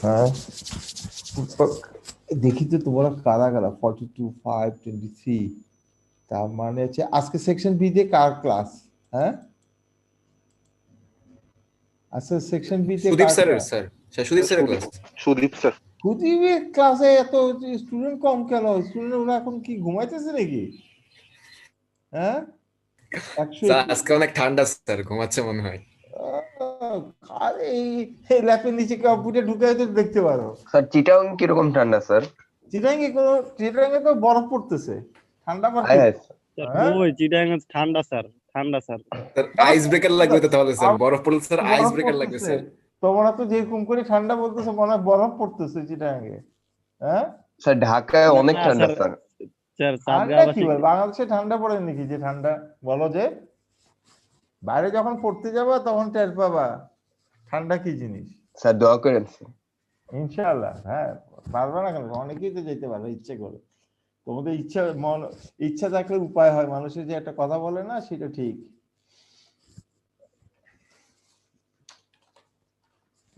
হ্যাঁ দেখি তো তোমরা কারা কারা 42 5 23 তার মানে হচ্ছে আজকে সেকশন বি তে কার ক্লাস? হ্যাঁ আজকে সেকশন বি তে সুদীপ কার স্যারের ক্লাস? স্যার সুদীপ স্যারের ক্লাস। সুদীপ স্যার। সুদীপের ক্লাসে এত স্টুডেন্ট কম কেন? স্টুডেন্ট ওরা এখন কি ঘুমাইতেছে নাকি? হ্যাঁ 100 আজকে অনেক ঠান্ডা স্যার, ঘুমাচ্ছে মনে হয়। আরে এই ল্যাপের নিচে কম্পিউটার ঢুকে তো দেখতে পারো। স্যার চিটাং কিরকম ঠান্ডা স্যার? চিটাঙ্গে তো বরফ পড়তেছে, ঠান্ডা আবার কি? হ্যাঁ ওই চিটাগাং ঠান্ডা স্যার, ঠান্ডা স্যার। স্যার আইস ব্রেকার লাগবে তো তাহলে স্যার, বরফ পড়লে স্যার আইস বরফ ব্রেকার লাগবে পড়তেছে। স্যার। তোমরা তো যেরকম করে ঠান্ডা বলতেছো মনে হয় বরফ পড়তেছে চিটাঙ্গে। হ্যাঁ স্যার ঢাকায় অনেক ঠান্ডা স্যার। স্যার ঠান্ডা কি বল, বাংলাদেশে ঠান্ডা পড়ে নাকি যে ঠান্ডা বলো? যে বাইরে যখন পড়তে যাবা তখন টের পাবা ঠান্ডা কি জিনিস। স্যার দোয়া করেন স্যার। ইনশাআল্লাহ। হ্যাঁ পারবে না কেন, অনেকেই তো যেতে পারবে ইচ্ছে করে। তোমাদের ইচ্ছা ইচ্ছা থাকলে উপায় হয়, মানুষের যে একটা কথা বলে না সেটা ঠিক।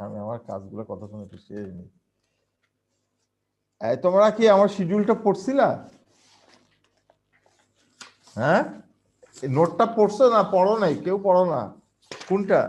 আমি আমার কাজগুলো কতক্ষণ একটু সেরে নিই। তোমরা কি আমার শিডিউলটা পড়ছিলা? হ্যাঁ নোটটা পড়ছো না পড়ো নাই? কেউ পড়ো না? কোনটা?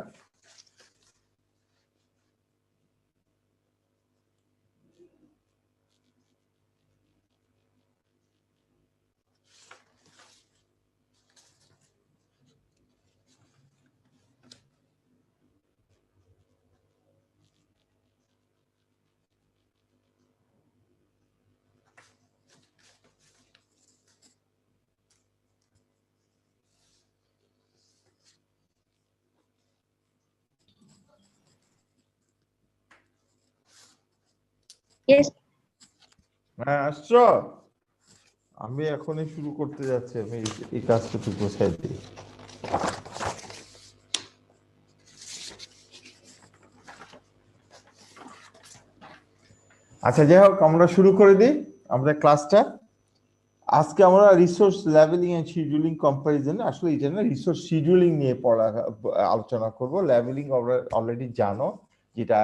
হ্যাঁ আসছো? আমি এখনই শুরু করতে যাচ্ছি, আমি এই কাজটা একটু গোছাই দিই। আচ্ছা যাই হোক, আমরা শুরু করে দিই আমাদের ক্লাসটা। আজকে আমরা resource leveling and scheduling comparison, আসলে এটা না রিসোর্স শিডিউলিং নিয়ে আলোচনা করব। লেভেলিং অলরেডি জানো, যেটা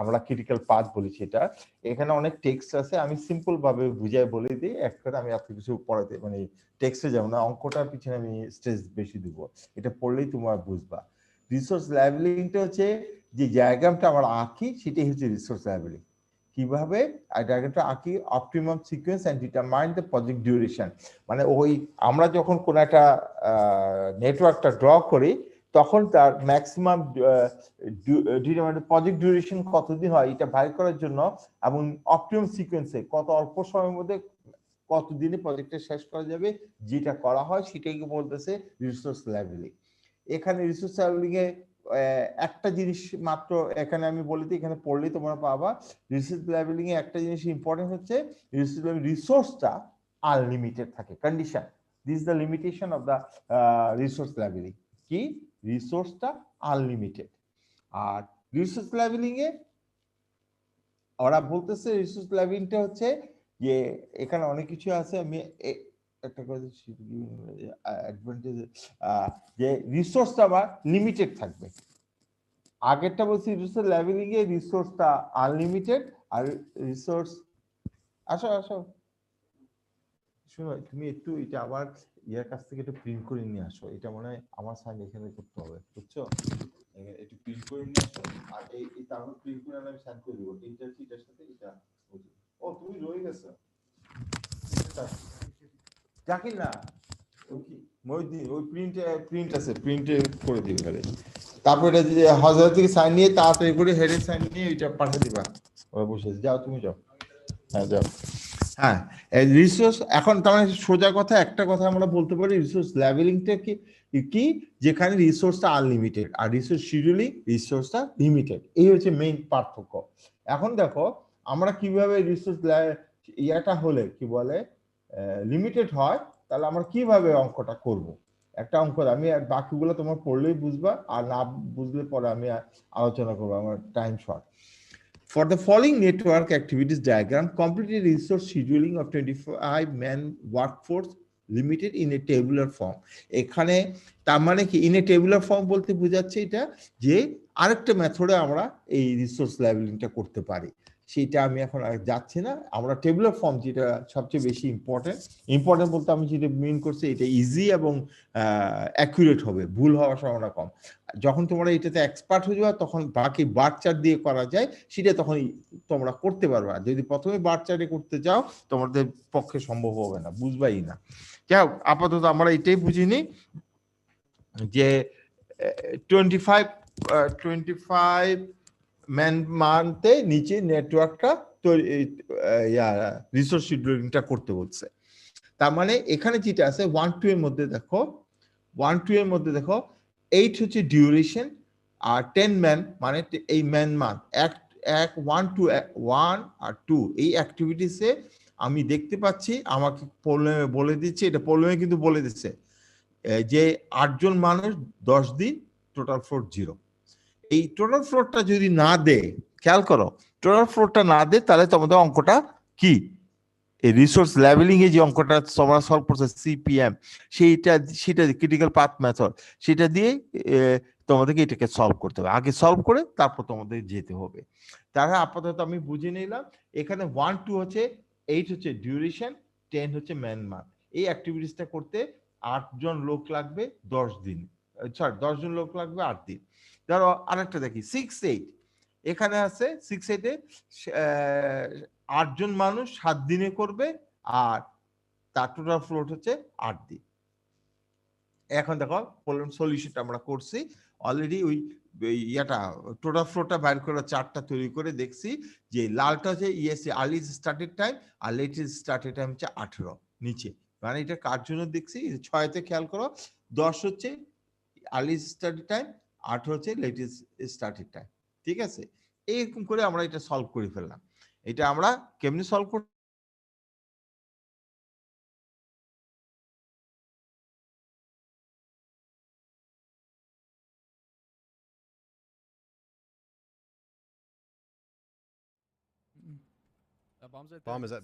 আমরা ক্রিটিক্যাল পাথ বলি সেটা। এখানে অনেক টেক্সট আছে, আমি সিম্পল ভাবে বুঝাই বলে দিই এক করে, আমি এত কিছু পড়াতে মানে টেক্সটে যাবো না, অঙ্কটার পিছনে আমি স্ট্রেস বেশি দিব, এটা পড়লেই তোমরা বুঝবা। রিসোর্স লেভেলিংটা হচ্ছে যে ডায়াগ্রামটা আমরা আঁকি সেটাই হচ্ছে রিসোর্স লেভেলিং। কিভাবে ডায়াগ্রামটা আঁকি? Optimum sequence and determine the project duration. মানে ওই আমরা যখন কোন একটা নেটওয়ার্কটা ড্র করি তখন তার ম্যাক্সিমাম প্রজেক্ট ডিউরেশন কতদিন হয় এটা বাইর করার জন্য, এবং অপটিমাম সিকোয়েন্সে কত অল্প সময়ের মধ্যে কতদিনে প্রজেক্টটা শেষ করা যাবে, যেটা করা হয় সেটাকে বলতেছে রিসোর্স লেভেলিং। এখানে রিসোর্স লেভেলিং এ একটা জিনিস মাত্র এখানে আমি বলি, এখানে পড়লেই তোমরা পাবা। রিসোর্স লেভেলিং এ একটা জিনিস ইম্পর্টেন্ট হচ্ছে রিসোর্সটা আনলিমিটেড থাকে। Condition, this the limitation of the resource levelling, কি রিসোর্সটা আনলিমিটেড। আর রিসোর্স লেভেলিং এ ওরা বলতেছে রিসোর্স লেভেলিংটা হচ্ছে যে এখানে অনেক কিছু আছে, আমি একটা কথা অ্যাডভান্টেজ যে রিসোর্সটা আবার লিমিটেড থাকবে। আগেরটা বলছি রিসোর্স লেভেলিং এ রিসোর্সটা আনলিমিটেড, আর রিসোর্স আসো আসো শুনো, তুমি একটু এটা আবার ইয়ার কাছ থেকে একটু প্রিন্ট করে নিয়ে আসো, এটা মনে হয় আমার সাইন এখানে করতে হবে, বুঝছো? একটু প্রিন্ট করে নিয়ে আসো, আর এই তারপর প্রিন্ট করে আমি সাইন করে দেবো, এটার সাথে এটা। ও তুমি রয়ে গেছো জাকির না, মহিউদ্দিন ওই প্রিন্ট আছে, প্রিন্টে করে দিবে খালি। তারপর এটা যে হাজার থেকে সাইন নিয়ে তাড়াতাড়ি করে হেডের সাইন নিয়ে এটা পাঠিয়ে দিবা। ও বসে যাও, তুমি যাও। হ্যাঁ যাও। হ্যাঁ রিসোর্স এখন তার মানে সোজা কথা একটা কথা আমরা বলতে পারি, রিসোর্স লেভেলিংটা কি যেখানে রিসোর্সটা আনলিমিটেড, আর রিসোর্স শিডিউলিং রিসোর্সটা লিমিটেড, এই হচ্ছে মেইন পার্থক্য। এখন দেখো আমরা কিভাবে রিসোর্স ইয়াটা হলে কি বলে লিমিটেড হয়, তাহলে আমরা কিভাবে অঙ্কটা করব। একটা অঙ্ক আমি বাকিগুলো তোমার পড়লেই বুঝবা, আর না বুঝলে পরে আমি আলোচনা করবো, আমার time short. For the following network activities diagram, complete resource scheduling of 25-man workforce limited in a tabular form. এখানে তার মানে কি ইন এ টেবুলার ফর্ম বলতে বোঝাচ্ছে এটা যে আরেকটা মেথডে আমরা এই রিসোর্স লেভেলিংটা করতে পারি। সেটা আমি এখন আর যাচ্ছি না। আমরা টেবুলার ফর্ম যেটা সবচেয়ে বেশি ইম্পর্টেন্ট বলতে আমি যেটা মিন করছি, এটা ইজি এবং অ্যাকুরেট হবে, ভুল হওয়ার সম্ভাবনা কম। যখন তোমরা এটাতে এক্সপার্ট হয়ে যাবে তখন বাকি বার চার্ট দিয়ে করা যায়, সেটা তখন তোমরা করতে পারবে। আর যদি প্রথমে বার চার্টে করতে যাও তোমাদের পক্ষে সম্ভব হবে না, বুঝবাই না। যাই হোক, আপাতত আমরা এটাই বুঝিনি যে 25 ম্যান মান্থে নিচে নেটওয়ার্কটা রিসোর্স শিডিউলিংটা করতে বলছে। তার মানে এখানে যেটা আছে 1-2 এর মধ্যে দেখো, 1-2 এর মধ্যে দেখো 8 হচ্ছে ডিউরেশন, আর 10 ম্যান মানে এই ম্যান মান্থ এক 1 আর 2 এই অ্যাক্টিভিটিসে আমি দেখতে পাচ্ছি আমাকে প্রবলেমে বলে দিচ্ছে, এটা প্রবলেমে কিন্তু বলে দিচ্ছে যে 8 জন মানুষ 10 দিন, টোটাল ফ্লোর 0। এই টোটাল ফ্লোরটা যদি না দেয়, খেয়াল করো, টোটাল ফ্লোরটা না দেয় তাহলে তোমাদের অঙ্কটা কি, এই রিসোর্স লেভেলিং এ যে অঙ্কটা তোমরা সলভ করছো সিপিএম, সেটা ক্রিটিক্যাল পাথ মেথড, সেটা দিয়ে তোমাদেরকে এটাকে সলভ করতে হবে। আগে সলভ করে তারপর তোমাদের যেতে হবে। তাহলে আপাতত আমি বুঝে নিলাম এখানে 1-2 হচ্ছে, 8 হচ্ছে ডিউরেশন, 10 হচ্ছে ম্যান মান্থ। এই অ্যাক্টিভিটিসটা করতে 8 জন লোক লাগবে 10 দিন, সরি 10 জন লোক লাগবে 8 দিন। ধরো আরেকটা দেখি 6-8, এখানে আছে 6-8 এ 8 জন মানুষ 7 দিনে করবে, আর তার টোটাল ফ্লোট হচ্ছে 8 দিন। এখন দেখো প্রবলেম সলিউশনটা আমরা করছি অলরেডি, ওই ইয়াটা টোটাল ফ্লোটা বাইর করে চার্টটা তৈরি করে দেখছি যে লালটা হচ্ছে ইএসসি আর্লি স্টার্টেড টাইম, আর লেটেস্ট স্টার্টেড টাইম হচ্ছে 18 নিচে। মানে এটা কার জন্য দেখছি, 6-তে খেয়াল করো 10 হচ্ছে আর্লি স্টার্টেড টাইম, 18 হচ্ছে লেটেস্ট স্টার্টেড টাইম। ঠিক আছে, এইরকম করে আমরা এটা সলভ করে ফেললাম। এটা আমরা কেমনি সলভ করব Bomb is at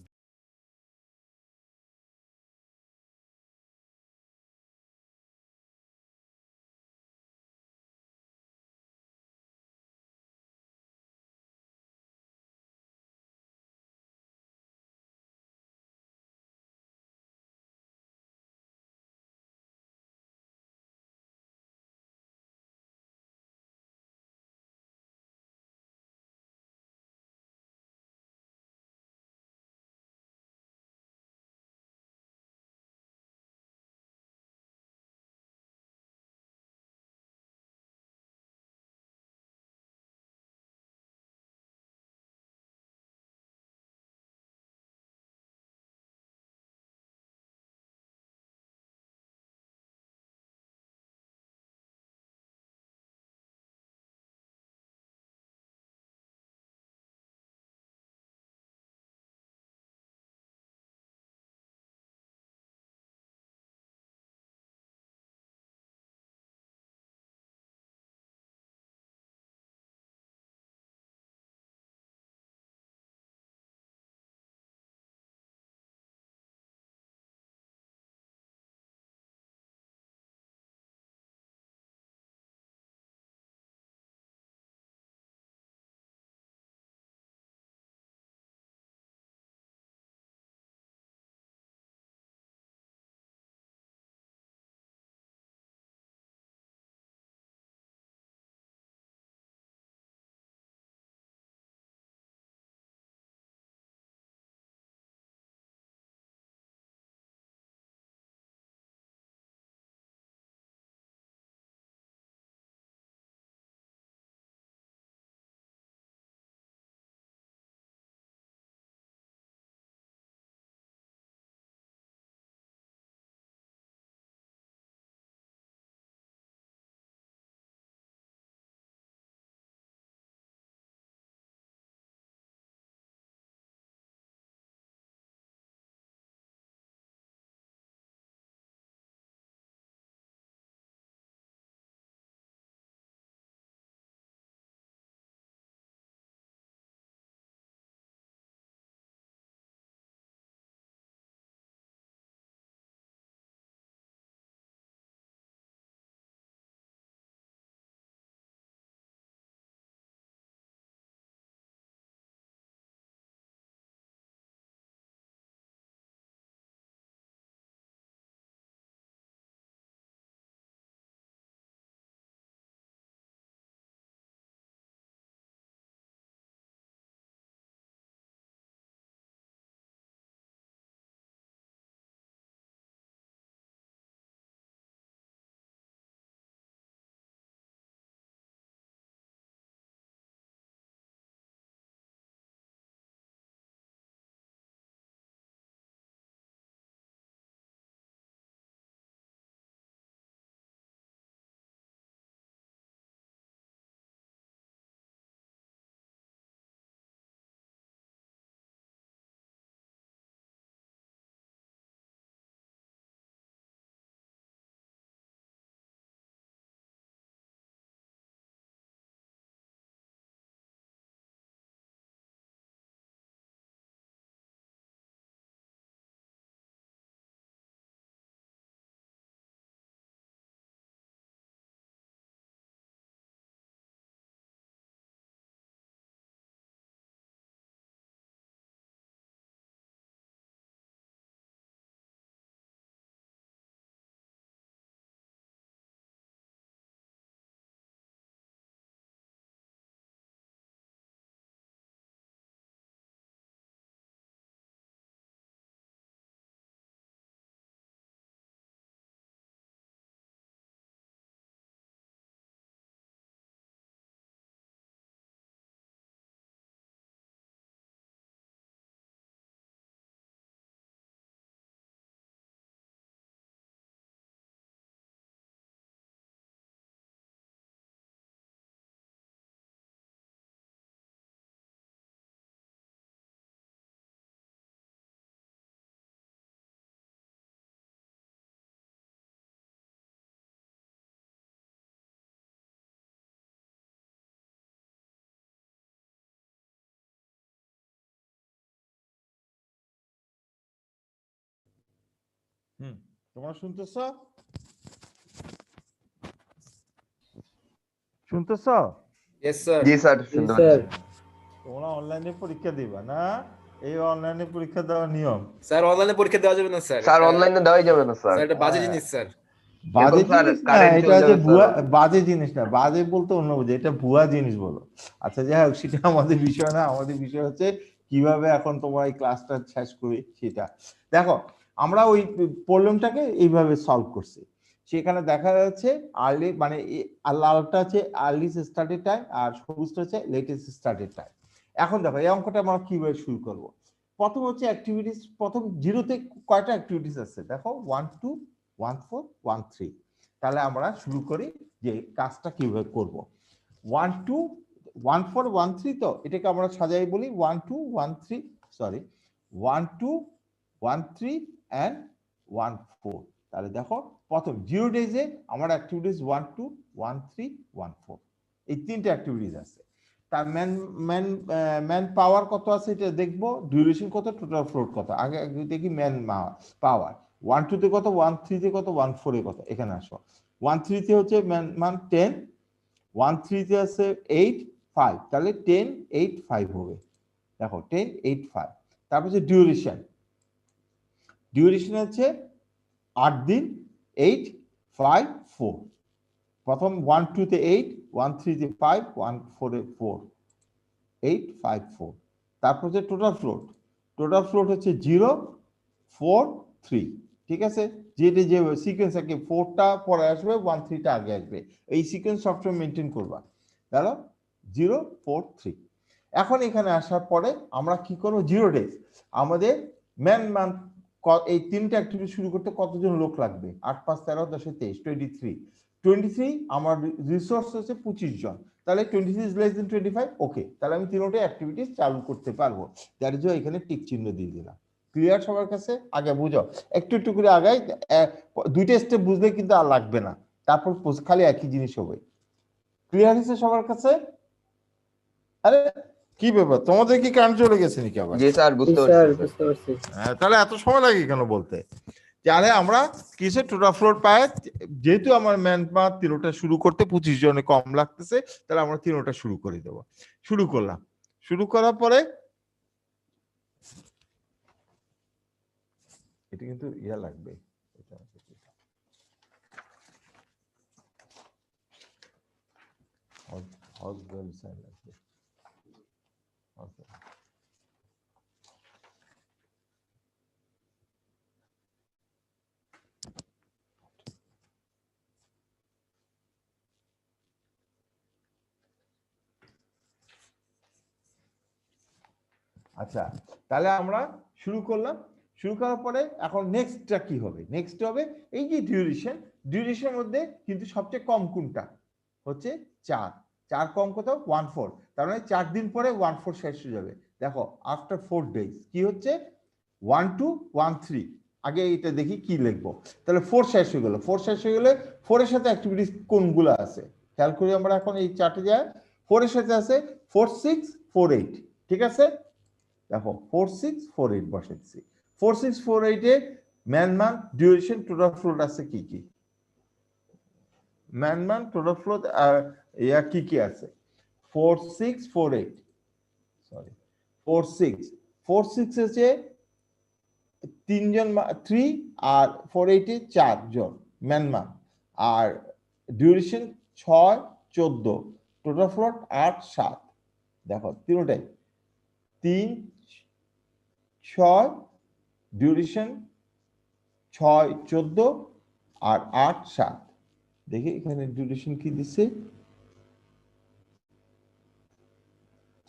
তোমরা শুনতেছ? শুনতেছ? Yes sir. জি স্যার, শুনতে পাচ্ছি। তোমরা অনলাইনে পরীক্ষা দিবা না? এই অনলাইনে পরীক্ষা দেওয়ার নিয়ম। স্যার অনলাইনে পরীক্ষা দেওয়া যাবে না স্যার। স্যার অনলাইনে দেওয়াই যাবে না স্যার। স্যার এটা বাজে জিনিস স্যার। বাজে এখন স্যার জিনিস না, কারেন্ট এটা চলে হচ্ছে যাবে ভুয়া। স্যার। বাজে জিনিস না, বাজে বলতে অন্য বোঝে, এটা ভুয়া জিনিস বলো। আচ্ছা যাই হোক, সেটা আমাদের বিষয় না। আমাদের বিষয় হচ্ছে কিভাবে এখন তোমরা এই ক্লাসটা শেষ করি সেটা। দেখো, আমরা ওই প্রবলেমটাকে এইভাবে সলভ করছি। সেখানে দেখা যাচ্ছে আর্লি মানে লালটা হচ্ছে আর্লিস্ট স্টার্টের টাইম আর সবুজটা হচ্ছে লেটেস্ট স্টার্টের টাইম। এখন দেখো এই অঙ্কটা আমরা কিভাবে শুরু করব। প্রথম হচ্ছে অ্যাক্টিভিটিস, প্রথম জিরোতে কয়টা অ্যাক্টিভিটিস আছে দেখো, 1 2 1 4 1 3। তাহলে আমরা শুরু করি যে কাজটা কিভাবে করব। 1 2 1 4 1 3, তো এটাকে আমরা সাজাই বলি 1 2 1 3, সরি 1 2 1 3 এন্ড 1 4। তাহলে দেখো প্রথম 0 ডেজে আমার অ্যাক্টিভিটিস 1 2 1 3 1 4, এই তিনটা অ্যাক্টিভিটিস আছে। তার ম্যান পাওয়ার কত আছে এটা দেখবো, ডিউরেশন কত, টোটাল ফ্লোট কত। আগে দেখি ম্যান পাওয়ার 1 2 তে কত, 1 3 তে কত, 1 4 এ কত। এখানে আসো, 1 3 তে হচ্ছে মান 10, 1 3 তে আছে 8 5, তাহলে 10 8 5 হবে। দেখো 10 8 5। তারপর হচ্ছে ডিউরেশন, ডিউরেশন হচ্ছে 8 দিন 8 5 4। প্রথম 1 2 তে 8, 1 3 তে 5, 1 4 এ 4, 8 5 4। তারপর হচ্ছে টোটাল ফ্লোট, টোটাল ফ্লোট হচ্ছে 0 4 3। ঠিক আছে, যেটা যে সিকোয়েন্স আছে 4টা পরে আসবে 1 3টা আগে আসবে, এই সিকোয়েন্স সবসময় মেনটেন করবা। তাহলে 0 4 3। এখন এখানে আসার পরে আমরা কি করব, 0 ডেজ আমাদের ম্যান মান্থ, এই তিনটা অ্যাক্টিভিটি শুরু করতে কতজন লোক লাগবে, 8 5 13 10 23 23। 23 আমার রিসোর্স হচ্ছে 25 জন, তাহলে 23 ইজ লেস দেন 25। ওকে, তাহলে আমি তিনটে অ্যাক্টিভিটিস চালু করতে পারবো। যার জন্য এখানে টিক চিহ্ন দিয়ে দিলাম। ক্লিয়ার সবার কাছে? আগে বুঝো, একটু একটু করে আগাই, দুইটা স্টেপ বুঝলে কিন্তু আর লাগবে না, তারপর খালি একই জিনিস হবে। ক্লিয়ার হয়েছে সবার কাছে? আরে কি ব্যাপার, তোমাদের কি কারেন্ট চলে গেছে নাকি আবার? জি স্যার, বুঝতে পারছি। তাহলে এত সময় লাগে কেন বলতে? তাহলে আমরা কিসে টোটাল ফ্লোর পাই, যেহেতু আমার ম্যান পাওয়ার তিনোটা শুরু করতে 25 জনে কম লাগতেছে, তাহলে আমরা তিনোটা শুরু করে দেব। শুরু করলাম, শুরু করার পরে এটা কিন্তু ইয়া লাগবে, এটা লাগবে। ওকে, আচ্ছা তাহলে আমরা শুরু করলাম। শুরু করার পরে এখন নেক্সটটা কি হবে, নেক্সট হবে এই যে ডিউরেশন, ডিউরেশনের মধ্যে কিন্তু সবচেয়ে কম কোনটা হচ্ছে 4, 4 কম কোথাও 1 4, তার মানে 4 দিন পরে 1 4 শেষ হয়ে যাবে। দেখো আফটার 4 ডেজ কি হচ্ছে 1 2 1 3। আগে এটা দেখি কি লিখবো, তাহলে 4 শেষ হয়ে গেল। 4 শেষ হয়ে গেলে 4 এর সাথে অ্যাক্টিভিটিস কোনগুলো আছে খেয়াল করি আমরা এখন এই চার্টে যায়। 4 এর সাথে আছে 4 6 4 8, ঠিক আছে। দেখো 4 6 4 8 বসাচ্ছি। 4 6 4 8 এ ম্যান মান ডিউরেশন টোটাল ফ্লোট আছে কি কি, ম্যান মান টোটাল ফ্লোট ইয়া কি কি আছে 4 6 4 8, সরি 4 6 4 6 আছে 3 জন 3 আর 4 8 এ 4 জন ম্যান মান, আর ডিউরেশন 6 14, টোটাল ফ্লোট 8 7। দেখো তিনটাই 3 6, ডিউরেশন 6 14 আর 8 7। দেখি এখানে ডিউরেশন কি দিচ্ছে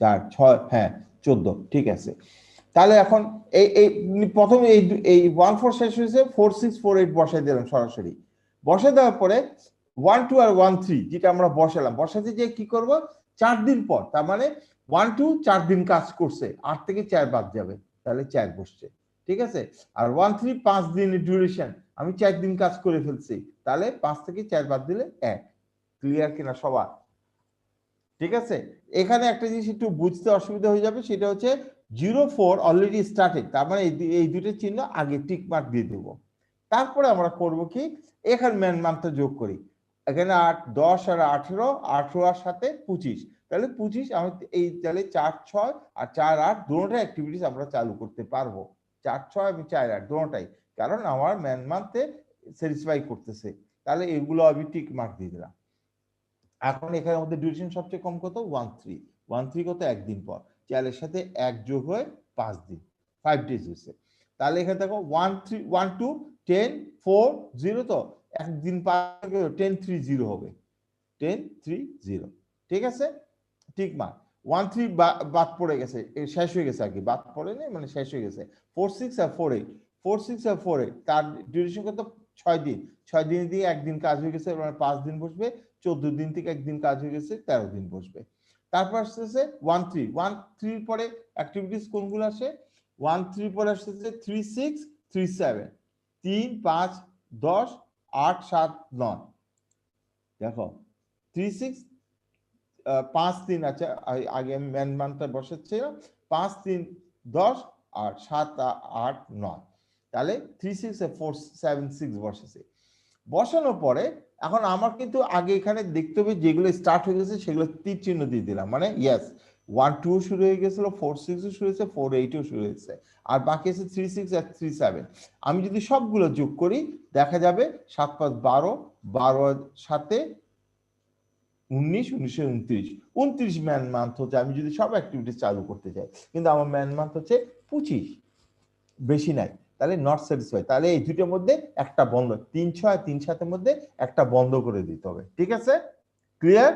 4 6, হ্যাঁ 14, ঠিক আছে। তাহলে এখন এই এই প্রথম এই 1 4 শেষ হয়েছে, 4 6 4 8 বসাই দিলাম সরাসরি। বসাই দেওয়ার পরে 1 2 আর 1 3 যেটা আমরা বসালাম, বসাতে যে কি করব 4 দিন পর, তার মানে 1 2 4 দিন কাজ করছে, 8 থেকে 4 বাদ যাবে, তাহলে 4 বসছে, ঠিক আছে। আর 1 3 5 দিনের ডিউরেশন, আমি 4 দিন কাজ করে ফেলছি, তাহলে 5 থেকে 4 বাদ দিলে 1। ক্লিয়ার কিনা সবার? ঠিক আছে। এখানে একটা জিনিস একটু বুঝতে অসুবিধা হয়ে যাবে, সেটা হচ্ছে 0 4 অলরেডি স্টার্টেড, তার মানে এই দুটো চিহ্ন আগে টিক মার্ক দিয়ে দেবো। তারপরে আমরা করব কি, এখানে ম্যান মান্থটা যোগ করি, এখানে 8 10 আর 18 18 আর সাথে 25, তাহলে 25 আমি এই তাহলে 4 6 আর 4 8 দুটোটা অ্যাক্টিভিটিস আমরা চালু করতে পারবো, 4 6 এবং 4 8 দুটোটাই, কারণ আমার ম্যান মান্থে স্যাটিসফাই করতেছে। তাহলে এগুলো আমি টিক মার্ক দিয়ে দিলাম। এখন এখানে মধ্যে ডিউরেশন সবচেয়ে কম কত, 13 13 কত, একদিন পর, 4 এর সাথে 1 যোগ হয়ে 5 দিন, 5 ডেজ হয়েছে। তাহলে এখানে দেখো 1 3 1 2 10 4 0, তো একদিন 10 3 0 হবে, 10 3 0, ঠিক আছে, ঠিক মার্ক। 1 3 বাদ পড়ে গেছে, শেষ হয়ে গেছে আর কি, বাদ পড়ে নেই মানে শেষ হয়ে গেছে। 4 6 আর 4 8 4 6 আর 4 8 তার ডিউরেশন কত, 6 দিন, 6 দিন দিয়ে একদিন কাজ হয়ে গেছে, মানে 5 দিন বসবে, 14 দিন থেকে একদিন কাজ হয়ে গেছে, 13 দিন বসবে। তারপর আসতেছে 1 3 1 3 পরে অ্যাক্টিভিটিস কোনগুলো আসে, 1 3 পরে আসতেছে 3 6 3 7 3 5 10 8 7 9, দেখো 3 6 5 3, আচ্ছা আগে আমি ম্যান মানটা বসাচ্ছিলাম, 5 3 10 আর 7 8 9, তাহলে 3 6 4 7 6 বসেছে। বসানোর পরে এখন আমার কিন্তু আগে এখানে দেখতে হবে যেগুলো স্টার্ট হয়ে গেছে সেগুলো তীর চিহ্ন দিয়ে দিলাম, মানে ইয়েস 1 2 শুরু হয়ে গেছিল, 4 6 শুরু হয়েছে, 4 8 শুরু হয়েছে, আর বাকি আছে 3 6 আর 3 7। আমি যদি সবগুলো যোগ করি দেখা যাবে 7 5 12 12 সাথে 19 19 29 29 ম্যান মান্থ হচ্ছে, আমি যদি সব অ্যাক্টিভিটি চালু করতে চাই, কিন্তু আমার ম্যান মান্থ হচ্ছে 25, বেশি নাই, তাহলে নট স্যাটিসফাই। তাহলে এই দুটোর মধ্যে একটা বন্ধ, 3 6 3 7 এর মধ্যে একটা বন্ধ করে দিতে হবে, ঠিক আছে, ক্লিয়ার?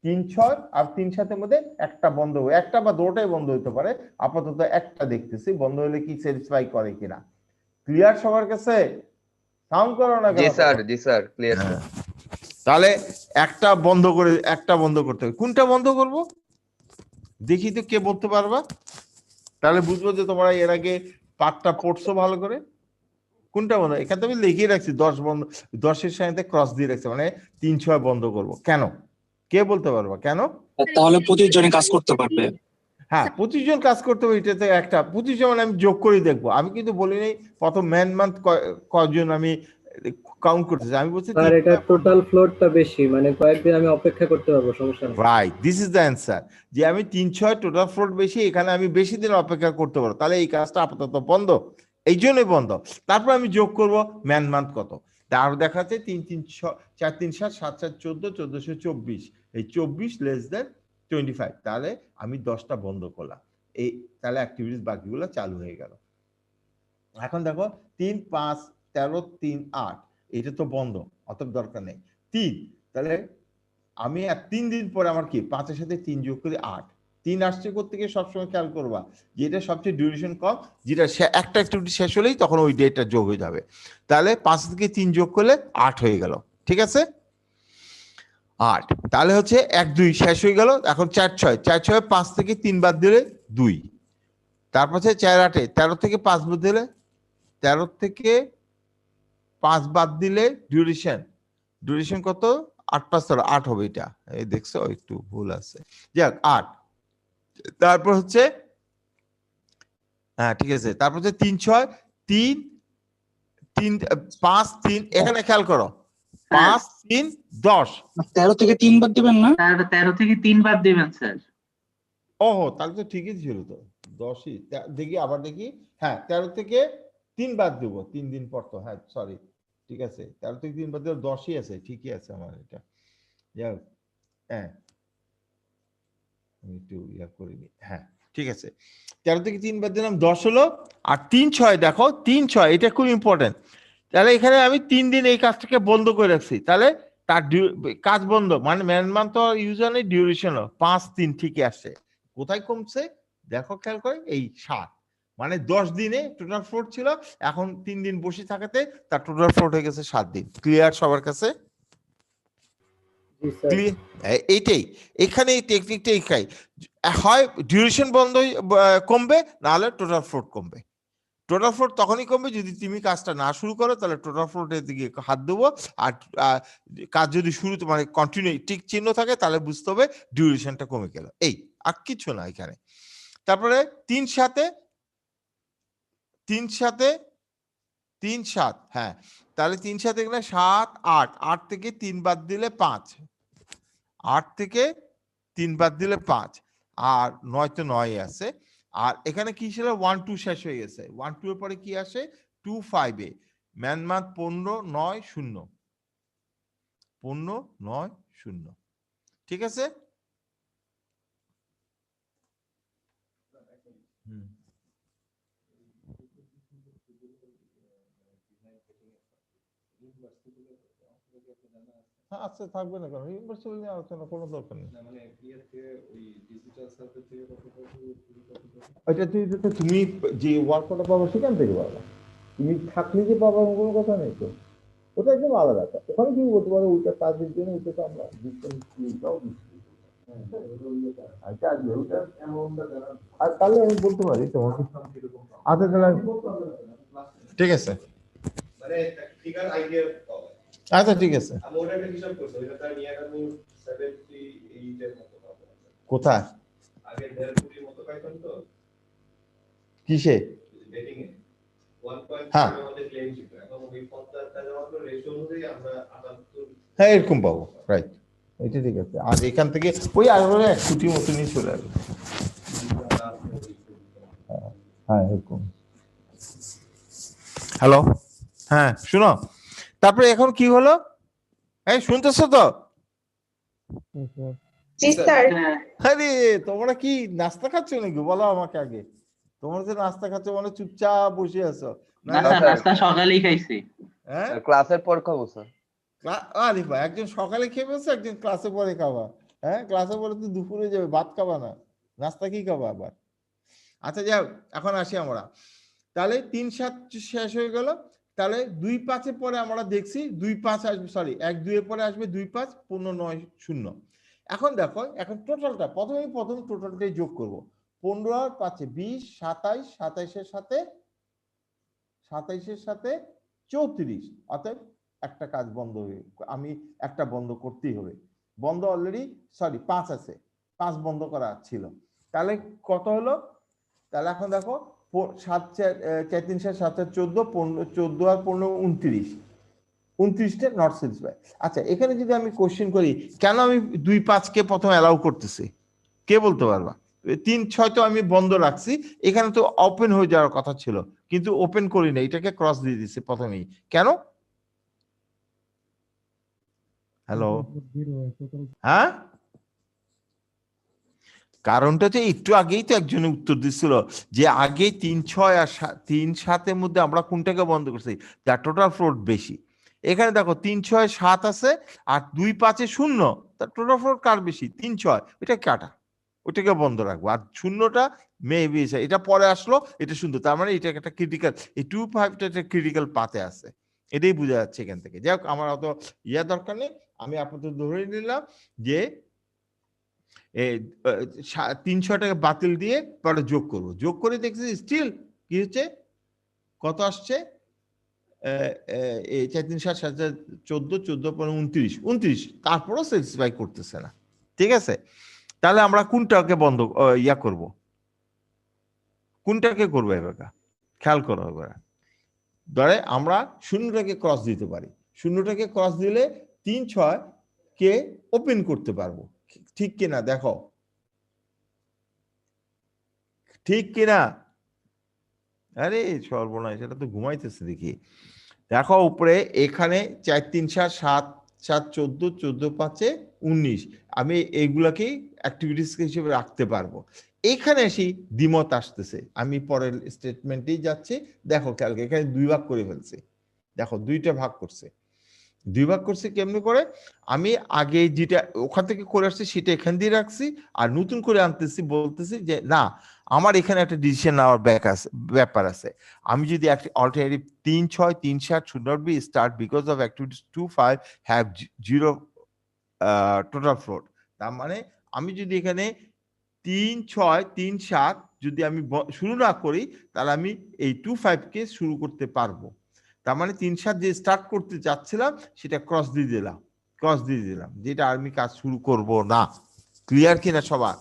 3 6 আর 3 7 এর মধ্যে একটা বন্ধ হবে, একটা বা দুটোটাই বন্ধ হতে পারে, আপাতত একটা দেখতেছি বন্ধ হলে কি স্যাটিসফাই করে কিনা। ক্লিয়ার সবার কাছে? সাউন্ড করো না জি কেন? Sir clear sir. তাহলে একটা বন্ধ করতে হবে, কোনটা বন্ধ করব দেখি তো, কে বলতে পারবা? তাহলে বুঝবো যে তোমরা এর আগে পাঠটা পড়ছো ভালো করে। কোনটা বন্ধ, এখানে তো আমি লিখিয়ে রাখছি 10 বন্ধ, 10-এর সাথে ক্রস দিয়ে রাখছি, মানে 3 6 বন্ধ করব, কেন কে বলতে পারবা কেন? তাহলে 25 জনে কাজ করতে পারবে। হ্যাঁ 25 জন কাজ করতে হবে, এটাতে একটা 25 জন আমি যোগ করে দেখবো, আমি কিন্তু বলি নাই প্রথম ম্যান মান্থ কয়জন আমি কাউন্ট করতেছি, আমি বলছি আর এটা টোটাল ফ্লোরটা বেশি, মানে কয়েকদিন আমি অপেক্ষা করতে পারবো, সমস্যা নেই। Right, this is the answer, যে আমি 3 6 টোটাল ফ্লোট বেশি, এখানে আমি বেশি দিন অপেক্ষা করতে পারবো, তাহলে এই কাজটা আপাতত বন্ধ, এই জন্যই বন্ধ। তারপর আমি যোগ করব ম্যান মান্থ কত, তার দেখাচ্ছে 3 3 4 3 7 7 7 14 1424, এই 24 লেস দেন 25, তাহলে আমি 10টা বন্ধ করলাম, এই তাহলে অ্যাক্টিভিটিস বাকিগুলো চালু হয়ে গেল। এখন দেখো 3 5 13 3 8, এটা তো বন্ধ, অতএব দরকার নেই 3, তাহলে আমি আর 3 দিন পরে আমার কি 5-এর সাথে 3 যোগ করি 8, 3 আসছে কোত্থেকে সবসময় খেয়াল করবা, যেটা সবচেয়ে ডিউরেশন কম, যেটা একটা অ্যাক্টিভিটি শেষ হলেই তখন ওই ডেটটা যোগ হয়ে যাবে, তাহলে 5 থেকে 3 যোগ করলে 8 হয়ে গেল, ঠিক আছে 8, তাহলে হচ্ছে 1 2 শেষ হয়ে গেল, এখন 4 6 4 6 5 থেকে 3 বাদ দিলে 2, তারপর হচ্ছে 4 8 13 থেকে 5 বাদ দিলে 13 থেকে 5 বাদ দিলে ডিউরেশন কত, 8 5 8 হবে, এটা এই দেখছো একটু ভুল আছে, যাক 8, তারপর হচ্ছে হ্যাঁ ঠিক আছে, তারপর হচ্ছে 3 6 3 3 5 3, এখানে খেয়াল করো 5 3 10, 13 থেকে 3 বাদ দিবেন না? 13 থেকে 3 বাদ দিবেন স্যার। ওহো তাহলে তো ঠিকই ছিল তো, 10ই দেখি আবার দেখি, হ্যাঁ 13 থেকে 3 বাদ দেবো 3 দিন পর, তো হ্যাঁ সরি ঠিক আছে, 13 থেকে 3 বাদ দিলে 10ই আছে, ঠিকই আছে আমার এটা, যাক হ্যাঁ আমি একটু ইয়া করিনি, হ্যাঁ ঠিক আছে 13 থেকে 3 বাদ দিলাম 10 হলো, আর 3 6 দেখো 3 6 এটা খুব ইম্পর্টেন্ট, তাহলে এখানে আমি 3 দিন এই কাজটাকে বন্ধ করে রাখছি, তাহলে তার কাজ বন্ধ, মানে ম্যান মান্থ তো ইউজুয়ালি ডিউরেশন 5 3 ঠিকই আসছে, কোথায় কমছে দেখো খেয়াল করে, এই 7, মানে 10 দিনে টোটাল ফ্লোট ছিল, এখন 3 দিন বসে থাকাতে তার টোটাল ফ্লোট হয়ে গেছে 7 দিন। ক্লিয়ার সবার কাছে? জি স্যার। ক্লিয়ার, এইটাই এখানে এই টেকনিকটা এইটাই, হয় ডিউরেশন বন্ধ কমবে, নাহলে টোটাল ফ্লোট কমবে। টোটাল ফ্লোট তখনই কমবে যদি তুমি কাজটা না শুরু করো, তাহলে টোটাল ফ্লোটের দিকে হাত দেবো, আর কাজ যদি শুরুতে মানে কন্টিনিউ টিক চিহ্ন থাকে তাহলে বুঝতে হবে ডিউরেশনটা কমে গেল, এই আর কিছু না এখানে। তারপরে 3 7 3 7, হ্যাঁ তাহলে 3 7 এখানে 7 8, 8 থেকে 3 বাদ দিলে 5, 8 থেকে 3 বাদ দিলে 5, আর 9 তো 9 আছে। আর এখানে কি ছিল 1 2 শেষ হয়ে গেছে, 1 2 এর পরে কি আসে 2 5 এ ম্যানমাত 15 9 0, 15 9 0, ঠিক আছে। হ্যাঁ আচ্ছা থাকবে না কারণ ইউনিভার্সাল নিয়ে আলোচনা কোনো দরকার নেই। এটা তুমি যে ওয়ার্কটা পাবো সেখান থেকে পাবা, তুমি থাকলে যে পাবা কোনো কথা নেই তো, ওটা একদম আলাদা। ওখানে কি বলতে পারো ওইটা কাজের জন্য ওইটা তো আমরা আর তাহলে আমি বলতে পারি তোমাকে। আচ্ছা তাহলে ঠিক আছে, আচ্ছা ঠিক আছে। কোথায় কিসে? হ্যাঁ হ্যাঁ এরকম পাবো, রাইট, এটা ঠিক আছে। আর এখান থেকে ওই আসলে 1 কোটি মতনই চলে আসবে। হ্যাঁ এরকম। হ্যালো, হ্যাঁ শুনো, তারপরে এখন কি হলো, এই শুনতেছো তো? জি স্যার। আরে তোমরা কি নাস্তা খাচ্ছ নাকি বলো আমাকে আগে। তোমরা যে নাস্তা খাচ্ছ মানে চুপচাপ বসে আছো না স্যার, নাস্তা সকালেই খাইছি। হ্যাঁ ক্লাসের পর খাবো স্যার। আরে ভাই একজন সকালে খেয়ে ফেলছে, একজন ক্লাসে পরে খাবা। হ্যাঁ ক্লাসে পরে তো দুপুরে যাবে, ভাত খাবা না, নাস্তা কি খাবা আবার? আচ্ছা যাও এখন আসি আমরা, তাহলে 3 7 শেষ হয়ে গেল। তাহলে 2 5 এর পরে আমরা দেখছি 2 5 আসবে, সরি 1 2 এর পরে আসবে 2 5 15 9 0। এখন দেখো এখন টোটালটা প্রথম টোটালটাই যোগ করব। 15 আর 5 20 27, 27 এর সাথে 34, অতএব একটা কাজ বন্ধ হয়ে, আমি একটা বন্ধ করতেই হবে। বন্ধ অলরেডি, সরি 5 আছে, 5 বন্ধ করা ছিল। তাহলে কত হলো? তাহলে এখন দেখো 7 4 3 7 7 14, 14 আর 15 29, 29টা নট স্যাটিসফাই। আচ্ছা এখানে যদি আমি কোশ্চেন করি কেন আমি 2 5 কে প্রথম অ্যালাউ করতেছি, কে বলতে পারবা? 3 6 তো আমি বন্ধ রাখছি, এখানে তো ওপেন হয়ে যাওয়ার কথা ছিল কিন্তু ওপেন করি না, এটাকে ক্রস দিয়ে দিচ্ছি প্রথমেই। কেন? হ্যালো, হ্যাঁ কারণটা হচ্ছে একটু আগেই তো একজনে উত্তর দিচ্ছিল যে আগে 3 6 আর 3 7 এর মধ্যে আমরা কোনটাকে বন্ধ করছি, তার টোটাল ফ্লোট বেশি। এখানে দেখো 3 6 7 আছে আর 2 5 এ 0, তার টোটাল ফ্লোট কার বেশি? 3 6, এটা কাটা, ওটাকে বন্ধ রাখবো। আর শূন্যটা মেবি এটা পরে আসলো, এটা সুন্দর, তার মানে এটা একটা ক্রিটিক্যাল, এই 2 5টা একটা ক্রিটিক্যাল পাতে আছে, এটাই বোঝা যাচ্ছে এখান থেকে। যাই হোক আমার অত ইয়া দরকার নেই, আমি আপাতত ধরে নিলাম যে 3 6টাকে বাতিল দিয়ে পরে যোগ করব। যোগ করে দেখছি স্টিল কি হচ্ছে, কত আসছে? 4 3 7 7 14, 14 29, 29, তারপরও স্যাটিসফাই করতেছে না। ঠিক আছে, তাহলে আমরা কোনটাকে বন্ধ ইয়া করব, কোনটাকে করবো এবার খেয়াল করো। এবার ধরে আমরা শূন্যটাকে ক্রস দিতে পারি, শূন্যটাকে ক্রস দিলে 3 6 কে ওপেন করতে পারবো, ঠিক কিনা দেখো, ঠিক কিনা? আরে সর্বনাশ, এটা তো ঘুমাইতেছে দেখি। দেখো উপরে এখানে 4 3 7 7 7 14, 14 5 19, আমি এইগুলাকেই অ্যাক্টিভিটিস হিসেবে রাখতে পারবো। এখানে এসে দ্বিমত আসতেছে, আমি পরের স্টেটমেন্টেই যাচ্ছি। দেখো কালকে এখানে 2 ভাগ করে ফেলছি, দেখো 2টা ভাগ করছে, 2 ভাগ করছে কেমনে করে? আমি আগে যেটা ওখান থেকে করে আসছি সেটা এখান দিয়ে রাখছি, আর নতুন করে আনতেছি, বলতেছি যে না আমার এখানে একটা ডিসিশন নেওয়ার ব্যাপার আছে। আমি যদি একটা alternative 3 6 3 7 should not be start because of activities 2 5 have 0 total float, তার মানে আমি যদি এখানে 3 6 3 7 যদি আমি শুরু না করি, তাহলে আমি এই 2 5 কে শুরু করতে পারবো। তার মানে 3 7 যে স্টার্ট করতে যাচ্ছিলাম সেটা ক্রস দিয়ে দিলাম, যেটা আমি কাজ শুরু করব না। ক্লিয়ার কিনা সবার?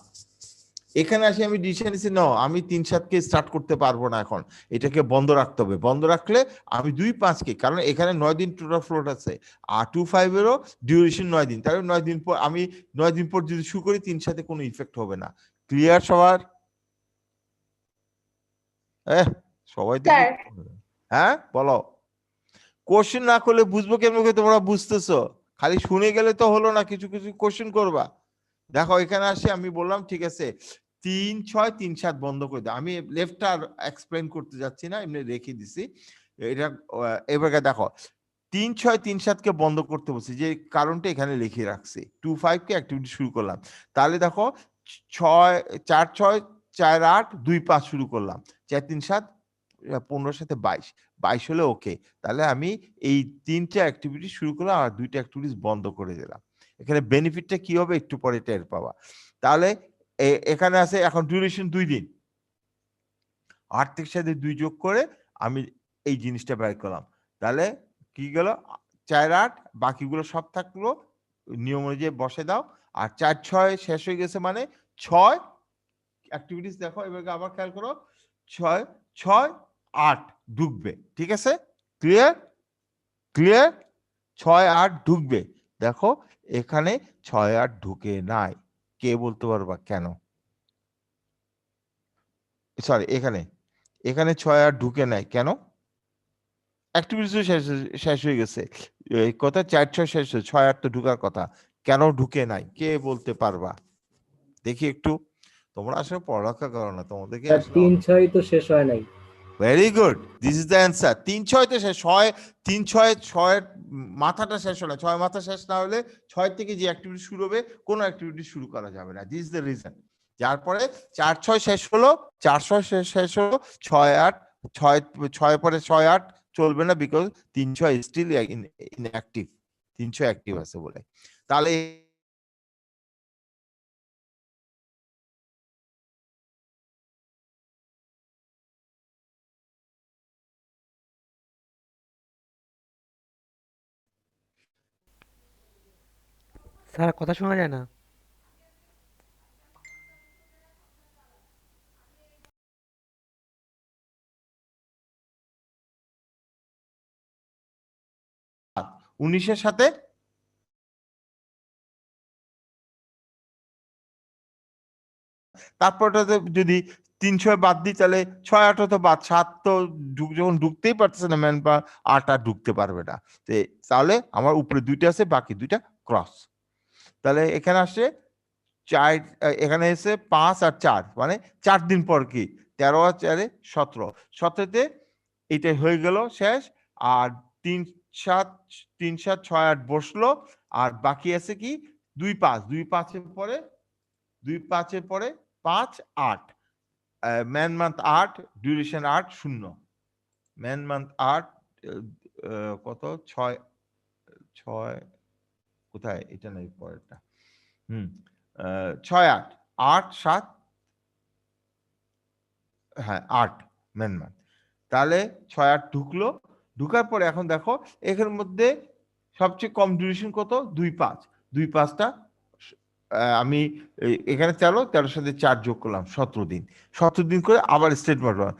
এখানে আসি আমি ডিসিশন নিছি না, আমি 3-7 কে স্টার্ট করতে পারবো না এখন, এটাকে বন্ধ রাখতে হবে। বন্ধ রাখলে আমি 2-5 কে, কারণ এখানে 9 দিন টোটাল ফ্লোট আছে, আর 25 এরও ডিউরেশন 9 দিন, তাহলে 9 দিন পর আমি 9 দিন পর যদি শুরু করি 3 সাথে কোনো ইফেক্ট হবে না। ক্লিয়ার সবার? সবাই দেখি, হ্যাঁ বলো। কোশ্চেন না করলে বুঝবো কেমন করে তোমরা বুঝতেছো? খালি শুনে গেলে তো হলো না, কিছু কিছু কোশ্চেন করবা। দেখো এখানে আসি, আমি বললাম ঠিক আছে 3-6 3-7 বন্ধ করে দাও। আমি লেফটটা এক্সপ্লেন করতে যাচ্ছি না, এমনি রেখে দিছি এটা। এবারে দেখো 3-6 3-7 কে বন্ধ করতে বলছি, যে কারণটা এখানে লিখে রাখছি। 2-5 কে অ্যাক্টিভিটি শুরু করলাম, তাহলে দেখো 4-6 4-8 2-5 শুরু করলাম, 4-3-7 15 সাথে 22 হলে ওকে। তাহলে আমি এই 3টা অ্যাক্টিভিটি শুরু করলাম আর 2টা অ্যাক্টিভিটিস বন্ধ করে দিলাম। এখানে বেনিফিটটা কি হবে একটু পরে টের পাবা। তাহলে এখানে আছে এখন ডিউরেশন 2 দিন, 8 থেকে সাথে 2 যোগ করে আমি এই জিনিসটা বের করলাম। তাহলে কি গেল 4-8, বাকিগুলো সব থাকলো নিয়ম অনুযায়ী বসে দাও। আর 4-6 শেষ হয়ে গেছে, মানে 6 অ্যাক্টিভিটিস দেখো এবার আবার খেয়াল করো, 6-6-8 ঢুকবে, ঠিক আছে? ক্লিয়ার? ক্লিয়ার? 6-8 ঢুকবে। দেখো এখানে 6-8 ঢুকে নাই, কে বলতে পারবা কেন? সরি, এখানে 6-8 ঢুকে নাই কেন? অ্যাক্টিভিটিস শেষ হয়ে গেছে, এই কথা 4-6 শেষ হয়েছে, 6-8 তো ঢুকার কথা, কেন ঢুকে নাই কে বলতে পারবা? দেখি একটু, তোমরা আসলে পড়ালেখা করো না, তোমাদেরকে 3-6 তো শেষ হয় নাই। Very good, this is the answer. 3-6 তে শেষ হয়, 3-6 মাথাটা শেষ হলো, 6 মাথা শেষ না হলে 6 থেকে যে অ্যাক্টিভিটি শুরু হবে কোনো অ্যাক্টিভিটি শুরু করা যাবে না। This is the reason. যার পরে 4-6 শেষ হলো, 4-6 শেষ হলো, 6-8 6 পরে 6-8 চলবে না, বিকজ 3-6 স্টিল ইনঅ্যাক্টিভ, 3-6 অ্যাক্টিভ আছে বলে। তাহলে স্যার কথা শোনা যায় না। উনিশের সাথে তারপরটাতে যদি 3-6 বাদ দিই তাহলে 6-8 তো বাদ, 7 তো যখন ঢুকতেই পারতেছে না ম্যান পাওয়ার, 8 আর ঢুকতে পারবে না। তাহলে আমার উপরে 2টা আছে, বাকি 2টা ক্রস। তাহলে এখানে আসে 4, এখানে এসে 5 আর 4, মানে 4 দিন পর কি 13 আর 4 17, 17তে এটা হয়ে গেল শেষ। আর 3-7 6-8 বসলো, আর বাকি আছে কি 2-5, 2-5 পরে 2-5 পরে 5-8, man month 8, duration 8 0, man month 8 কত 6 কোথায়, এটা নাই পরেরটা, 6-8 8-7, হ্যাঁ 8 ম্যান মান্থ। তাহলে 6-8 ঢুকলো, ঢুকার পরে এখন দেখো এখানের মধ্যে সবচেয়ে কম ডিউরেশন কত 2-5, 2-5টা আমি এখানে 13 সাথে 4 যোগ করলাম 17 দিন, 17 দিন করে আবার স্টেট মারলাম,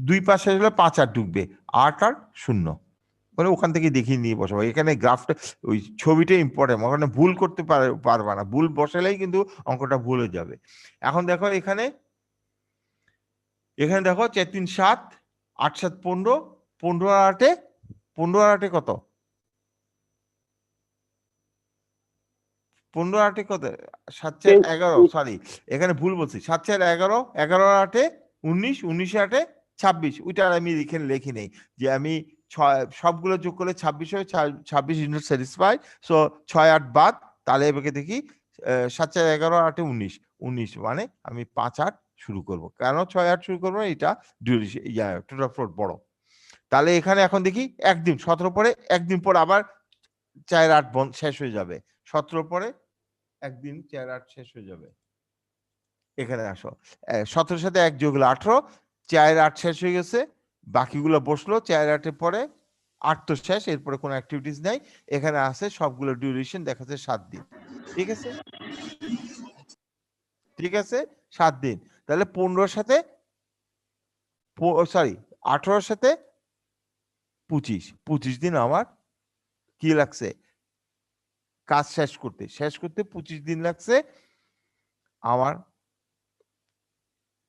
2-5 শেষ হলে 5-8 ঢুকবে, 8 আর 0, মানে ওখান থেকে দেখিয়ে নিয়ে বসাবো। এখানে গ্রাফটা ওই ছবিটা ইম্পর্টেন্ট, ওখানে ভুল করতে পারবা না, ভুল বসালেই কিন্তু অঙ্কটা ভুল হয়ে যাবে। এখন দেখো এখানে দেখো 4-3-7 8-7 15, 15 আর 8 কত, 15 আর 8 কত, 7-4 11, সরি এখানে ভুল বলছি, 7-4 11, 11 আর 8 19, 19 আর 8 26, ওইটা আমি এখানে লিখি নেই, যে আমি সবগুলো যোগ করলে 26 হয়, 26 ইজ নট স্যাটিসফাইড, সো 6-8 বাদ। তাহলে এবারে দেখি 7-4 11 8 19, 19 মানে আমি 5-8 শুরু করব। কেন 6-8 শুরু করবো, এটা ডিউরেশন টোটাল ফ্লোট বড়। তাহলে এখানে এখন দেখি একদিন 17 পরে, একদিন পর আবার 4-8 শেষ হয়ে যাবে, 17 পরে একদিন 4-8 শেষ হয়ে যাবে। এখানে আসো 17 সাথে 1 যোগ হলো 18, 4-8 শেষ হয়ে গেছে, বাকিগুলো বসলো, 4-8 পরে 8 তো শেষ, এরপরে কোনো অ্যাক্টিভিটিস নাই। এখানে আছে সবগুলো ডিউরেশন দেখাচ্ছে 7 দিন, ঠিক আছে? ঠিক আছে, 7 দিন, তাহলে 15 সাথে সরি 18 সাথে 25 দিন আমার কি লাগছে কাজ শেষ করতে 25 দিন লাগছে আমার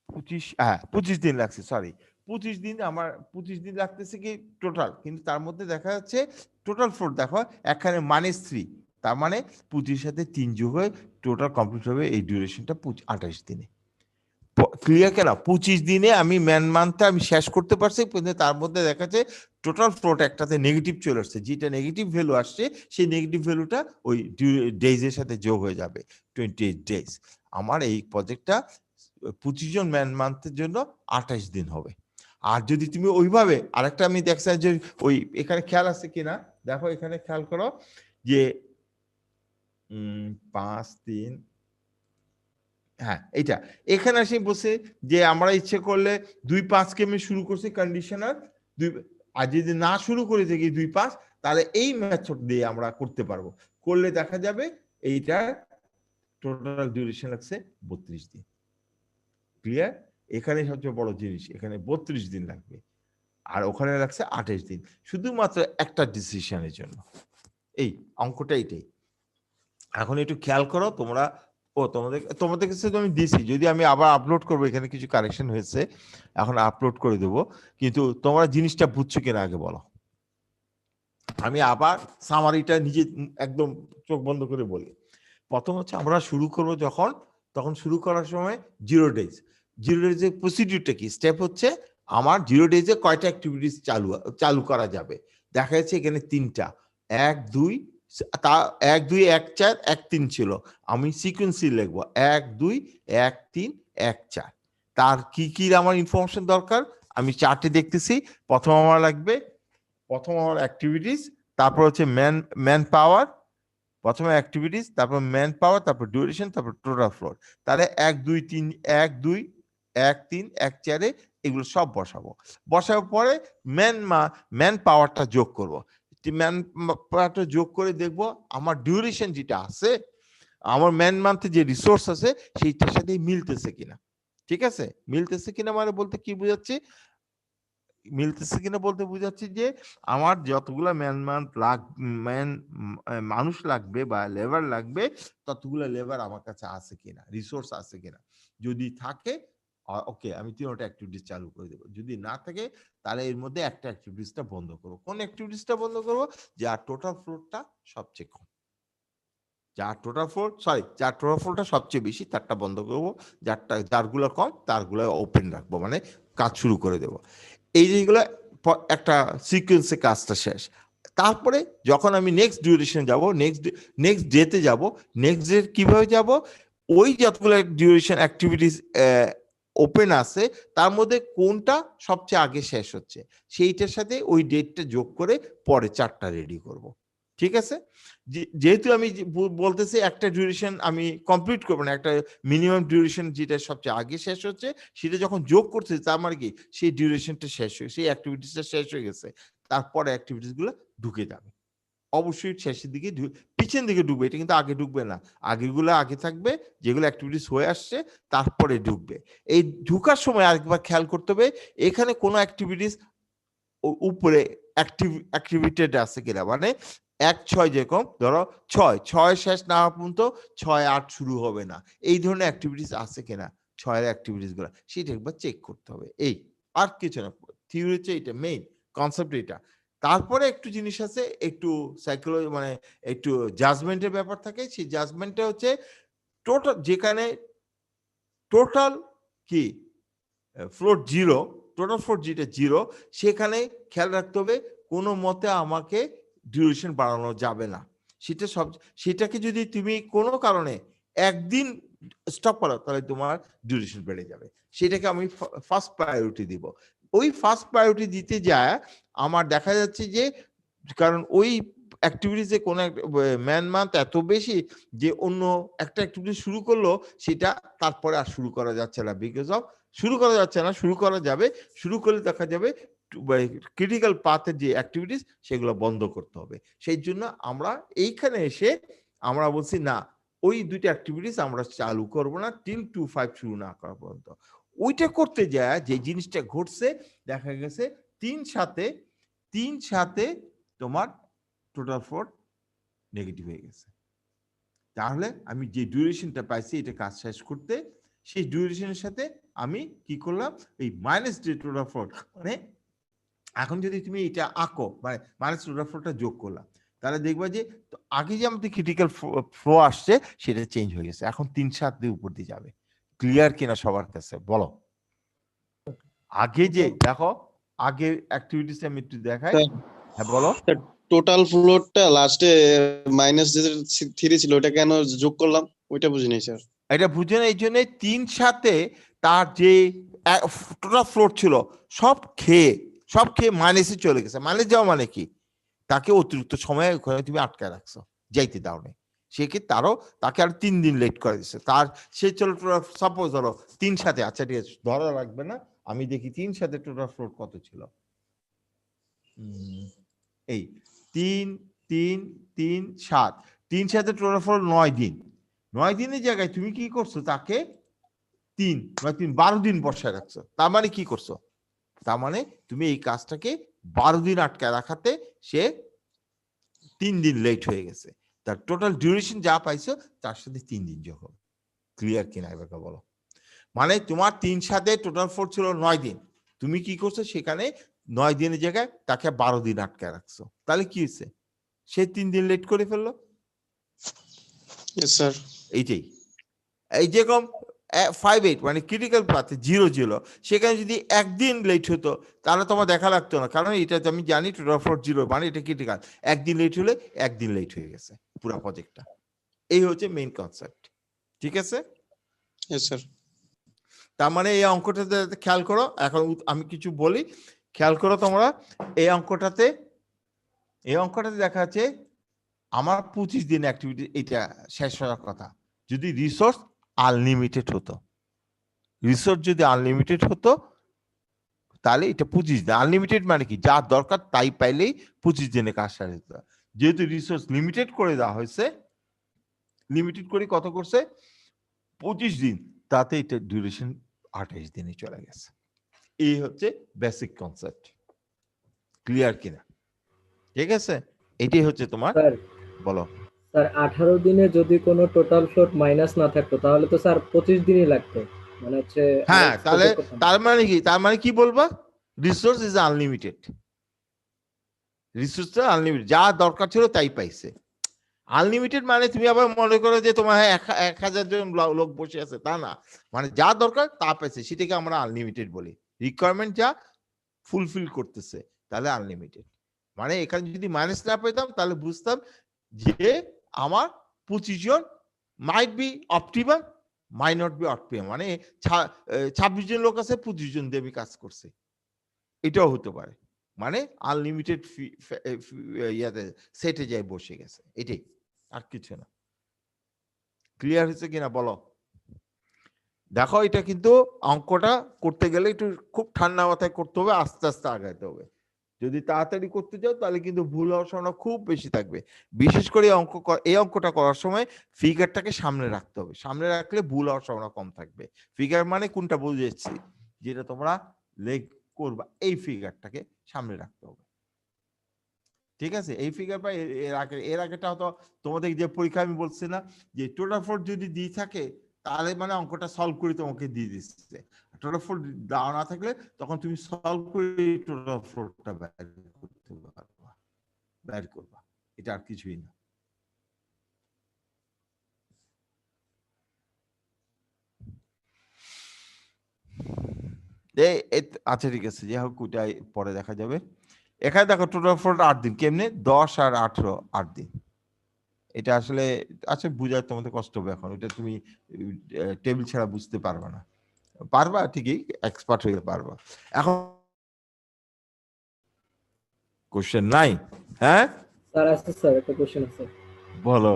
25 দিন লাগছে, সরি 25 দিন আমার 25 দিন লাগতেছে কি টোটাল, কিন্তু তার মধ্যে দেখা যাচ্ছে টোটাল ফ্লোট দেখো এখানে -3, তার মানে 25 সাথে 3 যোগ হয়ে টোটাল কমপ্লিট হবে এই ডিউরেশনটা 28 দিনে। ক্লিয়ার কেন? 25 দিনে আমি ম্যান মান্থটা আমি শেষ করতে পারছি, কিন্তু তার মধ্যে দেখা যাচ্ছে টোটাল ফ্লোট একটাতে নেগেটিভ চলে আসছে, যেটা নেগেটিভ ভ্যালু আসছে সেই নেগেটিভ ভ্যালুটা ওই ডেজের সাথে যোগ হয়ে যাবে 28 ডেজ। আমার এই প্রজেক্টটা 25 জন ম্যান মান্থের জন্য 28 দিন হবে। আর যদি তুমি ওইভাবে আরেকটা আমি দেখছি যে ওই এখানে খেয়াল আছে কিনা দেখো, এখানে খেয়াল করো যে 5 3 হ্যাঁ এইটা এখানে আসে বসে যে আমরা ইচ্ছে করলে 2-5 কে আমি শুরু করছি কন্ডিশনার, আর যদি না শুরু করে থাকি 2-5, তাহলে এই মেথড দিয়ে আমরা করতে পারবো। করলে দেখা যাবে এইটার টোটাল ডিউরেশন লাগছে 32 দিন। ক্লিয়ার? এখানে সবচেয়ে বড় জিনিস, এখানে 32 দিন লাগবে আর ওখানে লাগছে 28 দিন, শুধুমাত্র একটা ডিসিশনের জন্য। এই অঙ্কটা এইটাই। এখন একটু খেয়াল করো তোমরা, তোমাদের কাছে তো আমি দিছি, যদি আমি আবার আপলোড করবো, এখানে কিছু কারেকশন হয়েছে, এখন আপলোড করে দেবো, কিন্তু তোমরা জিনিসটা বুঝছো কিনা আগে বলো। আমি আবার সামারিটা নিজে একদম চোখ বন্ধ করে বলি। প্রথম হচ্ছে আমরা শুরু করবো তখন শুরু করার সময় 0 ডেজ। 0 ডেজের প্রসিডিউরটা কি? স্টেপ হচ্ছে আমার 0 ডেজে কয়টা অ্যাক্টিভিটিস চালু করা যাবে। দেখা যাচ্ছে এখানে 3টা, 1 2 1 2 1 4 1 3 ছিল, আমি সিকোয়েন্সি লিখবো 1 2 1 3 1 4। তার কি কি আমার ইনফরমেশন দরকার আমি চার্টে দেখতেছি। প্রথম আমার অ্যাক্টিভিটিস, তারপর হচ্ছে ম্যান পাওয়ার, প্রথমে অ্যাক্টিভিটিস, তারপর ম্যান পাওয়ার, তারপর ডিউরেশন, তারপর টোটাল ফ্লোট। তাহলে 1 2 3 1 2 1 3 1 4 এগুলো সব বসাবার পরে ম্যান পাওয়ারটা যোগ করব। ম্যান পাওয়ারটা যোগ করে দেখব আমার ডিউরেশন যেটা আছে, আমার ম্যান মান্থে যে রিসোর্স আছে সেইটার সাথে মিলতেছে কিনা। ঠিক আছে? মিলতেছে কিনা মানে বলতে কি বোঝাচ্ছি? মিলতেছে কিনা বলতে বুঝাচ্ছি যে আমার যতগুলা মানুষ লাগবে বা লেবার লাগবে, ততগুলা লেবার আমার কাছে আছে কিনা, রিসোর্স আছে কিনা। যদি থাকে ওকে, আমি 3টা অ্যাক্টিভিটিস চালু করে দেবো। যদি না থাকে তাহলে এর মধ্যে একটা অ্যাক্টিভিটিসটা বন্ধ করবো। কোন অ্যাক্টিভিটিসটা বন্ধ করবো? যার টোটাল ফ্লোটটা সবচেয়ে কম, যার টোটাল ফ্লোটটা সবচেয়ে বেশি তারটা বন্ধ করবো, যারগুলো কম তারগুলো ওপেন রাখবো, মানে কাজ শুরু করে দেবো। এই যেগুলো একটা সিকোয়েন্সে কাজটা শেষ। তারপরে যখন আমি নেক্সট ডিউরেশন যাব, নেক্সট ডেতে যাব, নেক্সট ডে কিভাবে যাব, ওই যতগুলো ডিউরেশন অ্যাক্টিভিটিস ওপেন আছে তার মধ্যে কোনটা সবচেয়ে আগে শেষ হচ্ছে সেইটার সাথে ওই ডেটটা যোগ করে পরে 4টা রেডি করব। ঠিক আছে? যেহেতু আমি বলতেছি একটা ডিউরেশন আমি কমপ্লিট করবো না, একটা মিনিমাম ডিউরেশন যেটা সবচেয়ে আগে শেষ হচ্ছে সেটা যখন যোগ করছে তার মানে কি সেই ডিউরেশনটা শেষ হয়ে, সেই অ্যাক্টিভিটিসটা শেষ হয়ে গেছে, তারপরে অ্যাক্টিভিটিস গুলো ঢুকে যাবে। অবশ্যই শেষের দিকে পিছন দিকে ঢুকবে, এটা কিন্তু আগে ঢুকবে না, আগেগুলো আগে থাকবে, যেগুলো অ্যাক্টিভিটিস হয়ে আসছে তারপরে ঢুকবে। এই ঢুকার সময় আরেকবার খেয়াল করতে হবে এখানে কোনো অ্যাক্টিভিটিস উপরে অ্যাক্টিভেটেড আছে কিনা, মানে 1 6 যেরকম ধরো 6 শেষ না হওয়া পর্যন্ত 6 8 শুরু হবে না, এই ধরনের অ্যাক্টিভিটিস আছে কিনা 6 এর অ্যাক্টিভিটিস গুলো সেটা একবার চেক করতে হবে। এই আর কিছু না, থিওরি হচ্ছে এটা, মেইন কনসেপ্ট এটা। তারপরে একটু জিনিস আছে, একটু সাইকোলজি মানে একটু জাজমেন্টের ব্যাপার থাকে। সেই জাজমেন্টটা হচ্ছে টোটাল, যেখানে টোটাল কি ফ্লোট 0, টোটাল ফ্লোট যেটা 0, সেখানে খেয়াল রাখতে হবে কোনো মতে আমাকে ডিউরেশন বাড়ানো যাবে না। সেটাকে যদি তুমি কোনো কারণে একদিন স্টপ করো তাহলে তোমার ডিউরেশন বেড়ে যাবে। সেটাকে আমি ফার্স্ট প্রায়োরিটি দিব। ওই ফার্স্ট প্রায়োরিটি দিতে যায় আমার দেখা যাচ্ছে যে, কারণ ওই অ্যাক্টিভিটিসে কোনো ম্যান মান্থ এত বেশি যে অন্য একটা অ্যাক্টিভিটি শুরু করলো সেটা তারপরে আর শুরু করা যাচ্ছে না, বিকজ অফ শুরু করা যাচ্ছে না, শুরু করা যাবে, শুরু করলে দেখা যাবে ক্রিটিক্যাল পাথের যে অ্যাক্টিভিটিস সেগুলো বন্ধ করতে হবে। সেই জন্য আমরা এইখানে এসে আমরা বলছি না, ওই দুইটা অ্যাক্টিভিটিস আমরা চালু করব না টিল 2.5 শুরু না করা পর্যন্ত। ওইটা করতে যায় যে জিনিসটা ঘটছে, দেখা গেছে 3 সাথে তোমার টোটাল ফ্লোট নেগেটিভ হয়ে গেছে। তাহলে আমি যে ডিউরেশনটা পাইছি এটা কাজ শেষ করতে, সেই ডিউরেশনের সাথে আমি কি করলাম, এই মাইনাস যে টোটাল ফ্লোট, মানে এখন যদি তুমি এটা আঁকো, মানে মাইনাস টোটাল ফ্লোটটা যোগ করলাম, তাহলে দেখবা যে আগে যে আমাদের ক্রিটিক্যাল ফ্লো আসছে সেটা চেঞ্জ হয়ে গেছে, এখন 3-7 দিয়ে উপর দিয়ে যাবে। ক্লিয়ার কিনা সবার কাছে বলো? আগে যে দেখো, আগে অ্যাক্টিভিটিস আমি একটু দেখাই। হ্যাঁ বলো। টোটাল ফ্লোটটা লাস্টে মাইনাস যে 3 ছিল ওটা কেন যোগ করলাম ওইটা বুঝি নাই স্যার। এটা বুঝে না, এই জন্য 3-7 তার যে টোটাল ফ্লোট ছিল সব খেয়ে মাইনাসে চলে গেছে। মাইনাস যাওয়া মানে কি, তাকে অতিরিক্ত সময় ওখানে তুমি আটকায় রাখছো, যাইতে দাও নাই, সে কি তাকে আর 3 দিন লেট করে দিচ্ছে। তার সে চলো সাপোজ ধরো 3-7, আচ্ছা ঠিক আছে ধরা লাগবে না, আমি দেখি 3-7 টোটাল ফ্লোট কত ছিল। এই 3-3-3-7, 3-7 টোটাল ফ্লোট 9 দিন। 9 দিনের জায়গায় তুমি কি করছো, তাকে 12 দিন বসায় রাখছো। তার মানে কি করছো, তার মানে তুমি এই কাজটাকে 12 দিন আটকায় রাখাতে সে 3 দিন লেট হয়ে গেছে। তার টোটাল ডিউরেশন যা পাইছো তার সাথে 3 দিন যোগ হবে। ক্লিয়ার কিনা এবার বলো? মানে তোমার 3-7 টোটাল ফ্লোট ছিল 9 দিন, তুমি কি করছো সেখানে 9 দিনের জায়গায় তাকে 12 দিন আটকায় রাখছো, তাহলে কি হয়েছে, সে 3 দিন লেট করে ফেললো। স্যার এইটাই, এই যেরকম 5-8 মানে ক্রিটিক্যাল পাথে 0-0, সেখানে যদি একদিন লেট হতো তাহলে তোমার দেখা লাগতো না, কারণ এটা আমি জানি টোটাল ফ্লোট 0 মানে এটা ক্রিটিক্যাল। একদিন লেট হলে একদিন লেট হয়ে গেছে পুরো প্রজেক্টটা। এই হচ্ছে মেইন কনসেপ্ট, ঠিক আছে স্যার। তার মানে এই অঙ্কটাতে খেয়াল করো, এখন আমি কিছু বলি, খেয়াল করো তোমরা। এই অঙ্কটাতে দেখা যাচ্ছে আমার 25 দিন অ্যাক্টিভিটি এটা শেষ হওয়ার কথা, যদি রিসোর্স আনলিমিটেড হতো। রিসোর্স যদি আনলিমিটেড হতো তাহলে এটা 25 দিন। আনলিমিটেড মানে কি, যা দরকার তাই পাইলেই 25 দিনে কাজ সারা যেত। যেহেতু রিসোর্স লিমিটেড করে দেওয়া হয়েছে, লিমিটেড করে কত করছে 25 দিন, তাতে এটা ডিউরেশন 28 দিনে চলে গেছে। এই হচ্ছে বেসিক কনসেপ্ট। ক্লিয়ার কিনা? ঠিক আছে, এটাই হচ্ছে তোমার। স্যার বলো। স্যার 18 দিনে যদি কোনো টোটাল ফ্লোট মাইনাস না থাকতো তাহলে তো স্যার 25 দিনই লাগতো, মানে হচ্ছে। হ্যাঁ, তাহলে তার মানে কি বলবা, রিসোর্স ইজ আনলিমিটেড। রিসোর্সটা আনলিমিটেড, যা দরকার ছিল তাই পাইছে। আনলিমিটেড মানে তুমি আবার মনে করো যে তোমার 1000 জন লোক বসে আছে, তা না, মানে যা দরকার তা পাইছে, সেটাকে আমরা আনলিমিটেড বলি। রিকোয়ারমেন্ট যা ফুলফিল করতেছে তাহলে আনলিমিটেড। মানে এখানে যদি মাইনাস না পেতাম তাহলে বুঝতাম যে আমার 25 জন might be optimum, may not be optimum, মানে 26 জন লোক আছে 25 জন দিয়ে আমি কাজ করছি, এটাও হতে পারে। মানে আনলিমিটেড ইয়াতে সেটে যায় বসে গেছে, এটাই, আর কিছু না। ক্লিয়ার হয়েছে কিনা বলো? দেখো এটা কিন্তু অঙ্কটা করতে গেলে একটু খুব ঠান্ডা মাথায় করতে হবে, আস্তে আস্তে আগাইতে হবে। যদি তাড়াতাড়ি করতে যাও তাহলে কিন্তু ভুল হওয়ার সম্ভাবনা খুব বেশি থাকবে। বিশেষ করে এই অঙ্কটা করার সময় ফিগারটাকে সামনে রাখতে হবে, সামনে রাখলে ভুল হওয়ার সম্ভাবনা কম থাকবে। ফিগার মানে কোনটা বুঝেছি, যেটা তোমরা লেগ করবা, এই ফিগারটাকে সামনে রাখতে হবে, ঠিক আছে? এই ফিগার বা এর আগেটা হয়তো তোমাদের যে পরীক্ষা আমি বলছি না যে টোটাল ফ্লোট যদি দিয়ে থাকে তাহলে মানে অঙ্কটা সলভ করে তোমাকে দিয়ে দিচ্ছে। টোটাল ফ্লোট দেওয়া না থাকলে তখন তুমি সলভ করে টোটাল ফ্লোটটা বের করবা, এটা আর কিছুই না। আচ্ছা ঠিক আছে, যাই হোক ওটাই পরে দেখা যাবে। এখানে দেখো টোটাল ফ্লোট 8 দিন, কেমনে 10 আর 18 8 দিন। এটা আসলে আচ্ছা বুঝার তোমাদের কষ্ট হবে, এখন এটা তুমি টেবিল ছাড়া বুঝতে পারবে না। পারবা ঠিকই, এক্সপার্ট হয়ে পারবা। এখন কোশ্চেন নাই? হ্যাঁ স্যার আছে স্যার, একটা কোশ্চেন আছে। বলো।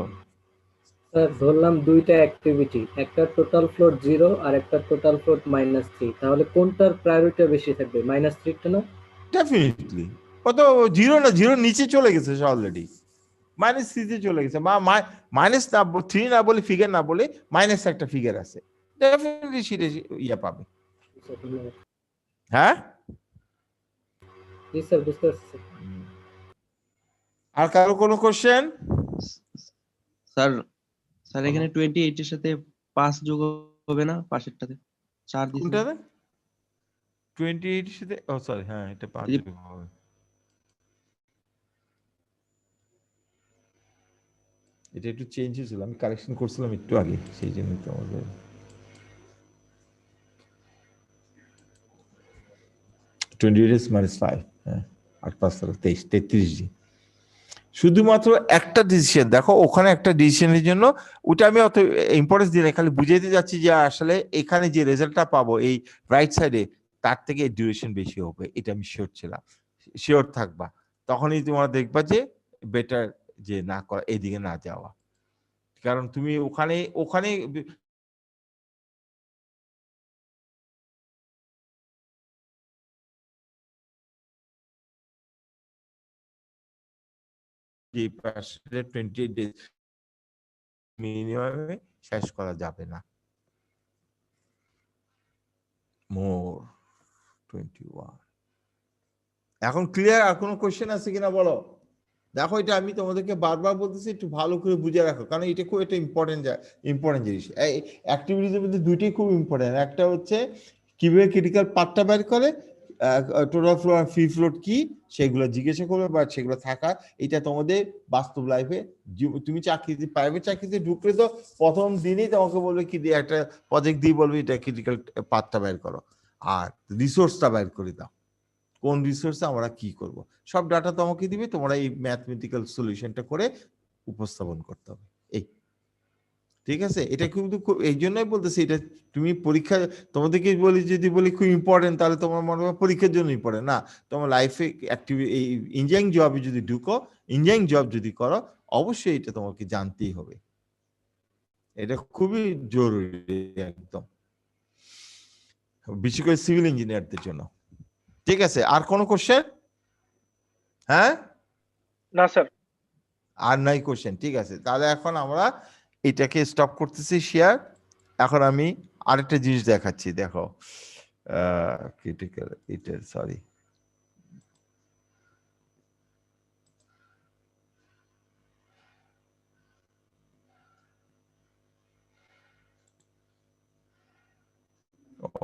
স্যার ধরলাম দুইটা অ্যাক্টিভিটি, একটা টোটাল ফ্লোট 0 আর একটা টোটাল ফ্লোট -3, তাহলে কোনটার প্রায়োরিটি বেশি থাকবে? -3টা না? ডেফিনেটলি। কত 0 না, 0 নিচে চলে গেছে অলরেডি। -3 তে চলে গেছে, মাইনাস না 3 না বলে ফিগার না বলে মাইনাস একটা ফিগার আছে, ডেফিনেটলি সেটা ইয়া পাবে। হ্যাঁ জি স্যার, বুঝতে পারছি। আর কারো কোনো কোশ্চেন? স্যার স্যার এখানে 28 এর সাথে 5 যোগ হবে না, পাশেরটাতে 4 দিছি। কোনটাতে? 28 এর সাথে, ও সরি, হ্যাঁ এটা 5 এই- হবে। এটা একটু চেঞ্জ হয়েছিল, আমি কারেকশন করছিলাম একটু আগে, সেই জন্য তো আমাদের -5, হ্যাঁ 8 5 23 33 জি। শুধুমাত্র একটা ডিসিশন দেখো, ওখানে একটা ডিসিশনের জন্য ওটা আমি অত ইম্পর্টেন্স দিই না, খালি বুঝাইতে যাচ্ছি যে আসলে এখানে যে রেজাল্টটা পাবো এই রাইট সাইডে তার থেকে ডিউরেশন বেশি হবে, এটা আমি শিওর ছিলাম, শিওর থাকবা, তখনই তোমরা দেখবা যে বেটার যে না করা, এদিকে না যাওয়া, কারণ তুমি ওখানে ওখানে যে 28 ডেজ মিনিমামে শেষ করা যাবে না। মোর 21 এখন ক্লিয়ার? আর কোনো কোশ্চেন আছে কিনা বলো? দেখো এটা আমি তোমাদেরকে বারবার বলতেছি, একটু ভালো করে বুঝে রাখো, কারণ এটা খুব একটা ইম্পর্টেন্ট জিনিস। এই অ্যাক্টিভিটিজের মধ্যে দুইটাই খুব ইম্পর্টেন্ট, একটা হচ্ছে কিভাবে ক্রিটিক্যাল পার্টটা বের করে, টোটাল ফ্লোর ফ্রি ফ্লোট কি সেগুলো জিজ্ঞাসা করবে, বা সেগুলো থাকা, এটা তোমাদের বাস্তব লাইফে তুমি চাকরিতে, প্রাইভেট চাকরিতে ঢুকলে তো প্রথম দিনেই তোমাকে বলবে কি দিয়ে একটা প্রজেক্ট দিয়ে বলবে এটা ক্রিটিক্যাল পার্টটা বের করো, আর রিসোর্সটা বের করে দাও, কোন রিসোর্সে আমরা কি করব, সব ডাটা তোমাকে দিবে, তোমরা এই ম্যাথমেটিক্যাল সলিউশনটা করে উপস্থাপন করতে হবে। এই ঠিক আছে, এটা কিন্তু এই জন্যই বলতেছি, এটা তুমি পরীক্ষা তোমাদেরকে বলি, যদি বলি খুব ইম্পর্টেন্ট, তাহলে তোমার মনে হয় পরীক্ষার জন্য ইম্পর্টেন্ট না, তোমার লাইফে এই ইঞ্জিনিয়ারিং জবে যদি ঢুকো, ইঞ্জিনিয়ারিং জব যদি করো, অবশ্যই এটা তোমাকে জানতেই হবে, এটা খুবই জরুরি একদম, বিশেষ করে সিভিল ইঞ্জিনিয়ারদের জন্য। ঠিক আছে, আর কোনো কোশ্চেন? হ্যাঁ না স্যার। আর নাই কোশ্চেন? ঠিক আছে, তাহলে এখন আমরা এটাকে স্টপ করতেছি শেয়ার। এখন আমি আরেকটা জিনিস দেখাচ্ছি, দেখো ক্রিটিক্যাল, এটা সরি,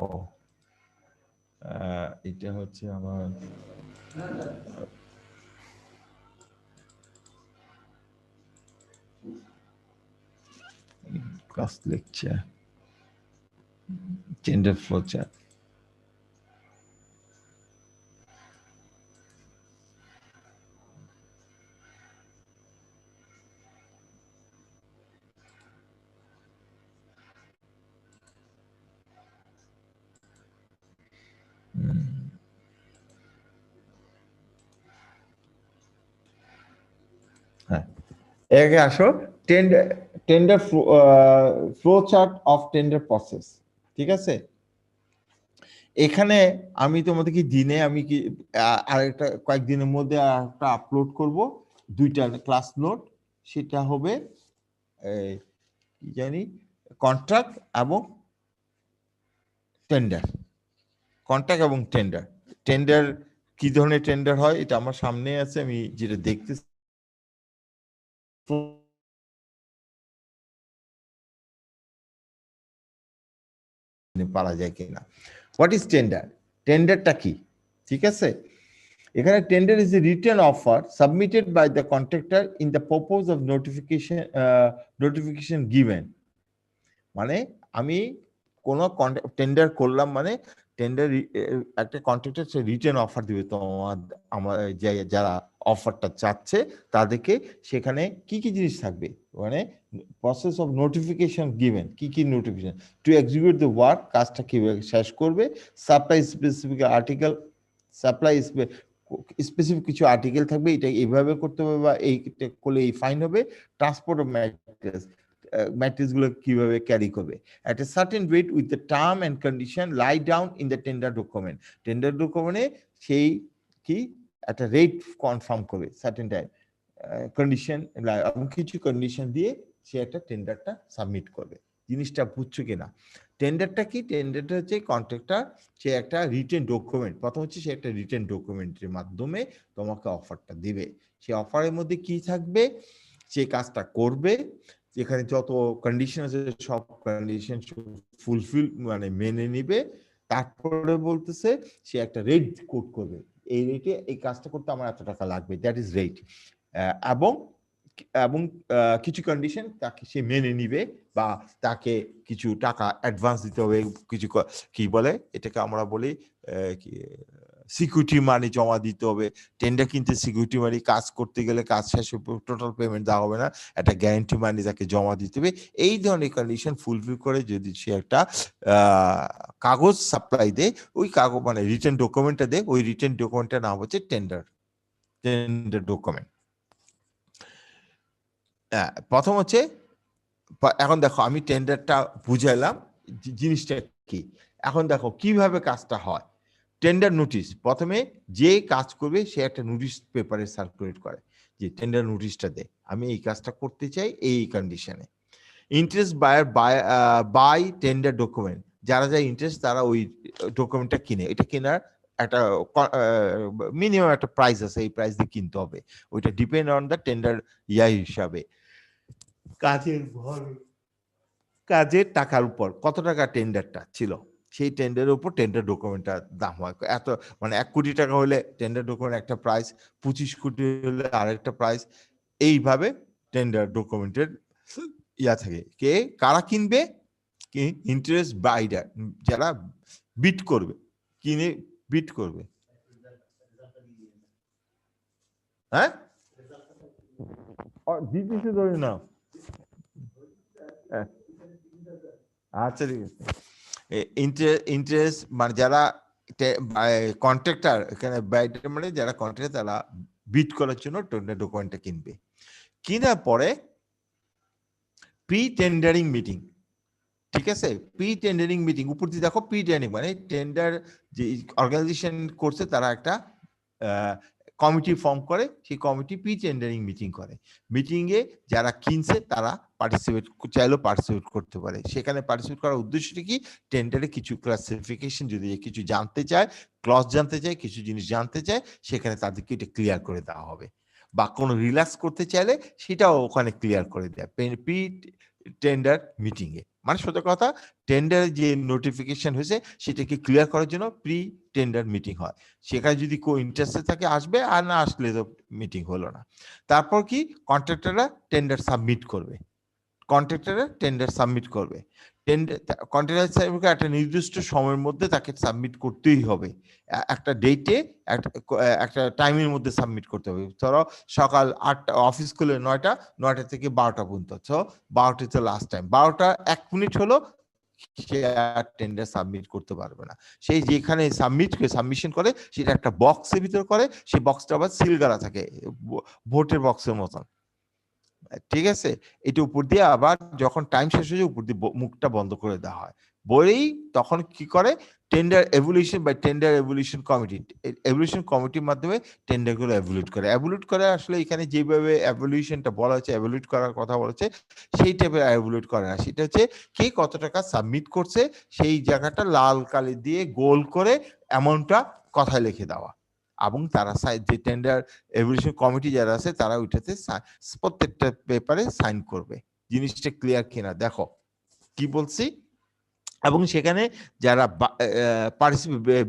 ও এটা হচ্ছে আমার class lecture, gender flow chart. হ্যাঁ, একে আসো, tender flow chart of tender process. ঠিক আছে, এখানে আমি তোমাদেরকে দিনে আমি কি আরেকটা কয়েকদিনের মধ্যে একটা আপলোড করব, দুইটা ক্লাস নোট, সেটা হবে কি জানি, কন্ট্রাক্ট এবং টেন্ডার, কন্ট্রাক্ট এবং টেন্ডার। টেন্ডার কি ধরনের টেন্ডার হয় এটা আমার সামনে আছে, আমি যেটা দেখতেছি পারা যায় কিনা। What is tender? টেন্ডারটা কি? ঠিক আছে, এখানে tender is a written offer submitted by the contractor in the purpose of notification given. মানে আমি কোন টেন্ডার করলাম, মানে টেন্ডার একটা কন্ট্রাক্টর সে রিটেন অফার দিবে তোমার আমার যারা অফারটা চাচ্ছে তাদেরকে, সেখানে কি কি জিনিস থাকবে, মানে প্রসেস অফ নোটিফিকেশন গিভেন, কি কি notification, two execute the work, কাজটা কিভাবে শেষ করবে, supply specific article, supply specific কিছু আর্টিকেল থাকবে, এটা এইভাবে করতে হবে বা এই করলে এই ফাইন হবে, ট্রান্সপোর্ট অফ ম্যাটেরিয়ালস, ম্যাট্রিক্স গুলো কিভাবে ক্যারি করবে, at a certain rate with the term and condition lie down in the tender document. Tender ডকুমেন্টে সেই কি একটা রেট কনফার্ম করবে, সার্টেন টাইম কন্ডিশন এবং কিছু কন্ডিশন দিয়ে সে একটা টেন্ডারটা সাবমিট করবে। জিনিসটা বুঝছো কিনা? টেন্ডারটা কি? টেন্ডারটা হচ্ছে কন্ট্রাক্টর সে একটা রিটেন ডকুমেন্ট, প্রথম হচ্ছে সে একটা রিটেন ডকুমেন্টের মাধ্যমে তোমাকে অফারটা দিবে। সে অফারের মধ্যে কি থাকবে? সে কাজটা করবে, যেখানে যত কন্ডিশন আছে সব কন্ডিশন ফুলফিল মানে মেনে নিবে। তারপরে বলতেছে সে একটা রেট কোট করবে, এই রেটে এই কাজটা করতে আমার এত টাকা লাগবে, দ্যাট ইজ রেট। এবং এবং কিছু কন্ডিশন তাকে সে মেনে নিবে, বা তাকে কিছু টাকা অ্যাডভান্স দিতে হবে, কিছু কি বলে এটাকে আমরা বলি কি সিকিউরিটি মানি জমা দিতে হবে। টেন্ডার কিনতে সিকিউরিটি মানি, কাজ করতে গেলে কাজ শেষে টোটাল পেমেন্ট দেওয়া হবে না, একটা গ্যারান্টি মানি তাকে জমা দিতে হবে। এই ধরনের কন্ডিশন ফুলফিল করে যদি সে একটা কাগজ সাপ্লাই দেয়, ওই কাগজ মানে রিটেন ডকুমেন্টটা দেয়, ওই রিটেন ডকুমেন্টটার নাম হচ্ছে টেন্ডার ডকুমেন্ট। প্রথম হচ্ছে, এখন দেখো আমি টেন্ডারটা বুঝাইলাম জিনিসটা কি। এখন দেখো কিভাবে কাজটা হয়। টেন্ডার নোটিশ, প্রথমে যে কাজ করবে সে একটা নোটিশ পেপারে সার্কুলেট করে যে টেন্ডার নোটিশটা দে, আমি এই কাজটা করতে চাই এই কন্ডিশনে। Interest buyer by tender document, যারা যা ইন্টারেস্ট তারা ওই ডকুমেন্টটা কিনে, এটা কেনার একটা মিনিমাম একটা প্রাইস আছে, এই প্রাইস দিয়ে কিনতে হবে, ওইটা ডিপেন্ড অন দ্য টেন্ডার হিসাবে। কাজের টাকার উপর কত টাকা টেন্ডারটা ছিল, সেই টেন্ডারের উপর টেন্ডার ডকুমেন্টটার দাম হয়। এত মানে 1 কোটি টাকা হলে টেন্ডার ডকুমেন্ট একটা প্রাইস, 25 কোটি হলে আরেকটা প্রাইস। এইভাবে টেন্ডার ডকুমেন্টের ইয়া থাকে। কে কারা কিনবে? কি ইন্টারেস্ট বাইডার, যারা বিড করবে, কিনে বিড করবে। হ্যাঁ দিতেছি ধরে নাও। আচ্ছা ঠিক আছে। ইন্টারেস্ট মানে যারা কন্ট্রাক্টর, এখানে বাইডার মানে যারা কন্ট্রাক্টর, তারা বিড করার জন্য টেন্ডার ডকুমেন্টটা কিনবে। কেনার পরে প্রি টেন্ডারিং মিটিং, ঠিক আছে? প্রি টেন্ডারিং মিটিং, উপর দিয়ে দেখো প্রি টেন্ডারিং মানে টেন্ডার যে অর্গানাইজেশন করছে তারা একটা কমিটি ফর্ম করে, সেই কমিটি প্রি টেন্ডারিং মিটিং করে। মিটিং এ যারা কিনছে তারা পার্টিসিপেট চাইলেও পার্টিসিপেট করতে পারে। সেখানে পার্টিসিপেট করার উদ্দেশ্যটা কি? টেন্ডারে কিছু ক্লাসিফিকেশন যদি কিছু জানতে চায়, ক্লজ জানতে চায়, কিছু জিনিস জানতে চায়, সেখানে তাদেরকে এটা ক্লিয়ার করে দেওয়া হবে। বা কোনো রিল্যাক্স করতে চাইলে সেটাও ওখানে ক্লিয়ার করে দেয় প্রি টেন্ডার মিটিং এ। মানে সোজা কথা, টেন্ডার যে নোটিফিকেশন হয়েছে সেটাকে ক্লিয়ার করার জন্য প্রি টেন্ডার মিটিং হয়। সেখানে যদি কেউ ইন্টারেস্টেড থাকে আসবে, আর না আসলে তো মিটিং হলো না। তারপর কি কন্ট্রাক্টররা টেন্ডার সাবমিট করবে, কন্ট্রাক্টর একটা নির্দিষ্ট সময়ের মধ্যে তাকে সাবমিট করতেই হবে, একটা ডেটে একটা টাইমের মধ্যে সাবমিট করতে হবে। ধরো সকাল 8টা, অফিস খুলে 9টা থেকে 12টা পর্যন্ত, 12টা তো লাস্ট টাইম, 12টা 1 মিনিট হলো সে আর টেন্ডার সাবমিট করতে পারবে না। সেই যেখানে সাবমিশন করে সেটা একটা বক্সের ভিতর করে, সেই বক্সটা আবার সিল করা থাকে ভোটের বক্সের মতন, ঠিক আছে? এটা উপর দিয়ে আবার যখন টাইম শেষ হয়ে যায় উপর দিয়ে মুখটা বন্ধ করে দেওয়া হয়। বলেই তখন কি করে, টেন্ডার এভুলেশন বা টেন্ডার এভুলেশন কমিটির মাধ্যমে টেন্ডার গুলো এভুলেট করে। আসলে এখানে যেভাবে এভুলেশনটা বলা হচ্ছে, এভুলেট করার কথা বলেছে, সেই টাইপের এভুলেট করে না। সেটা হচ্ছে কে কত টাকা সাবমিট করছে, সেই জায়গাটা লাল কালি দিয়ে গোল করে অ্যামাউন্টটা কথায় লিখে দেওয়া, এবং তারা যে টেন্ডার এভুলেশন কমিটি যারা আছে তারা ওইটাতে প্রত্যেকটা পেপারে সাইন করবে। জিনিসটা ক্লিয়ার কিনা দেখো কি বলছি। এবং সেখানে যারা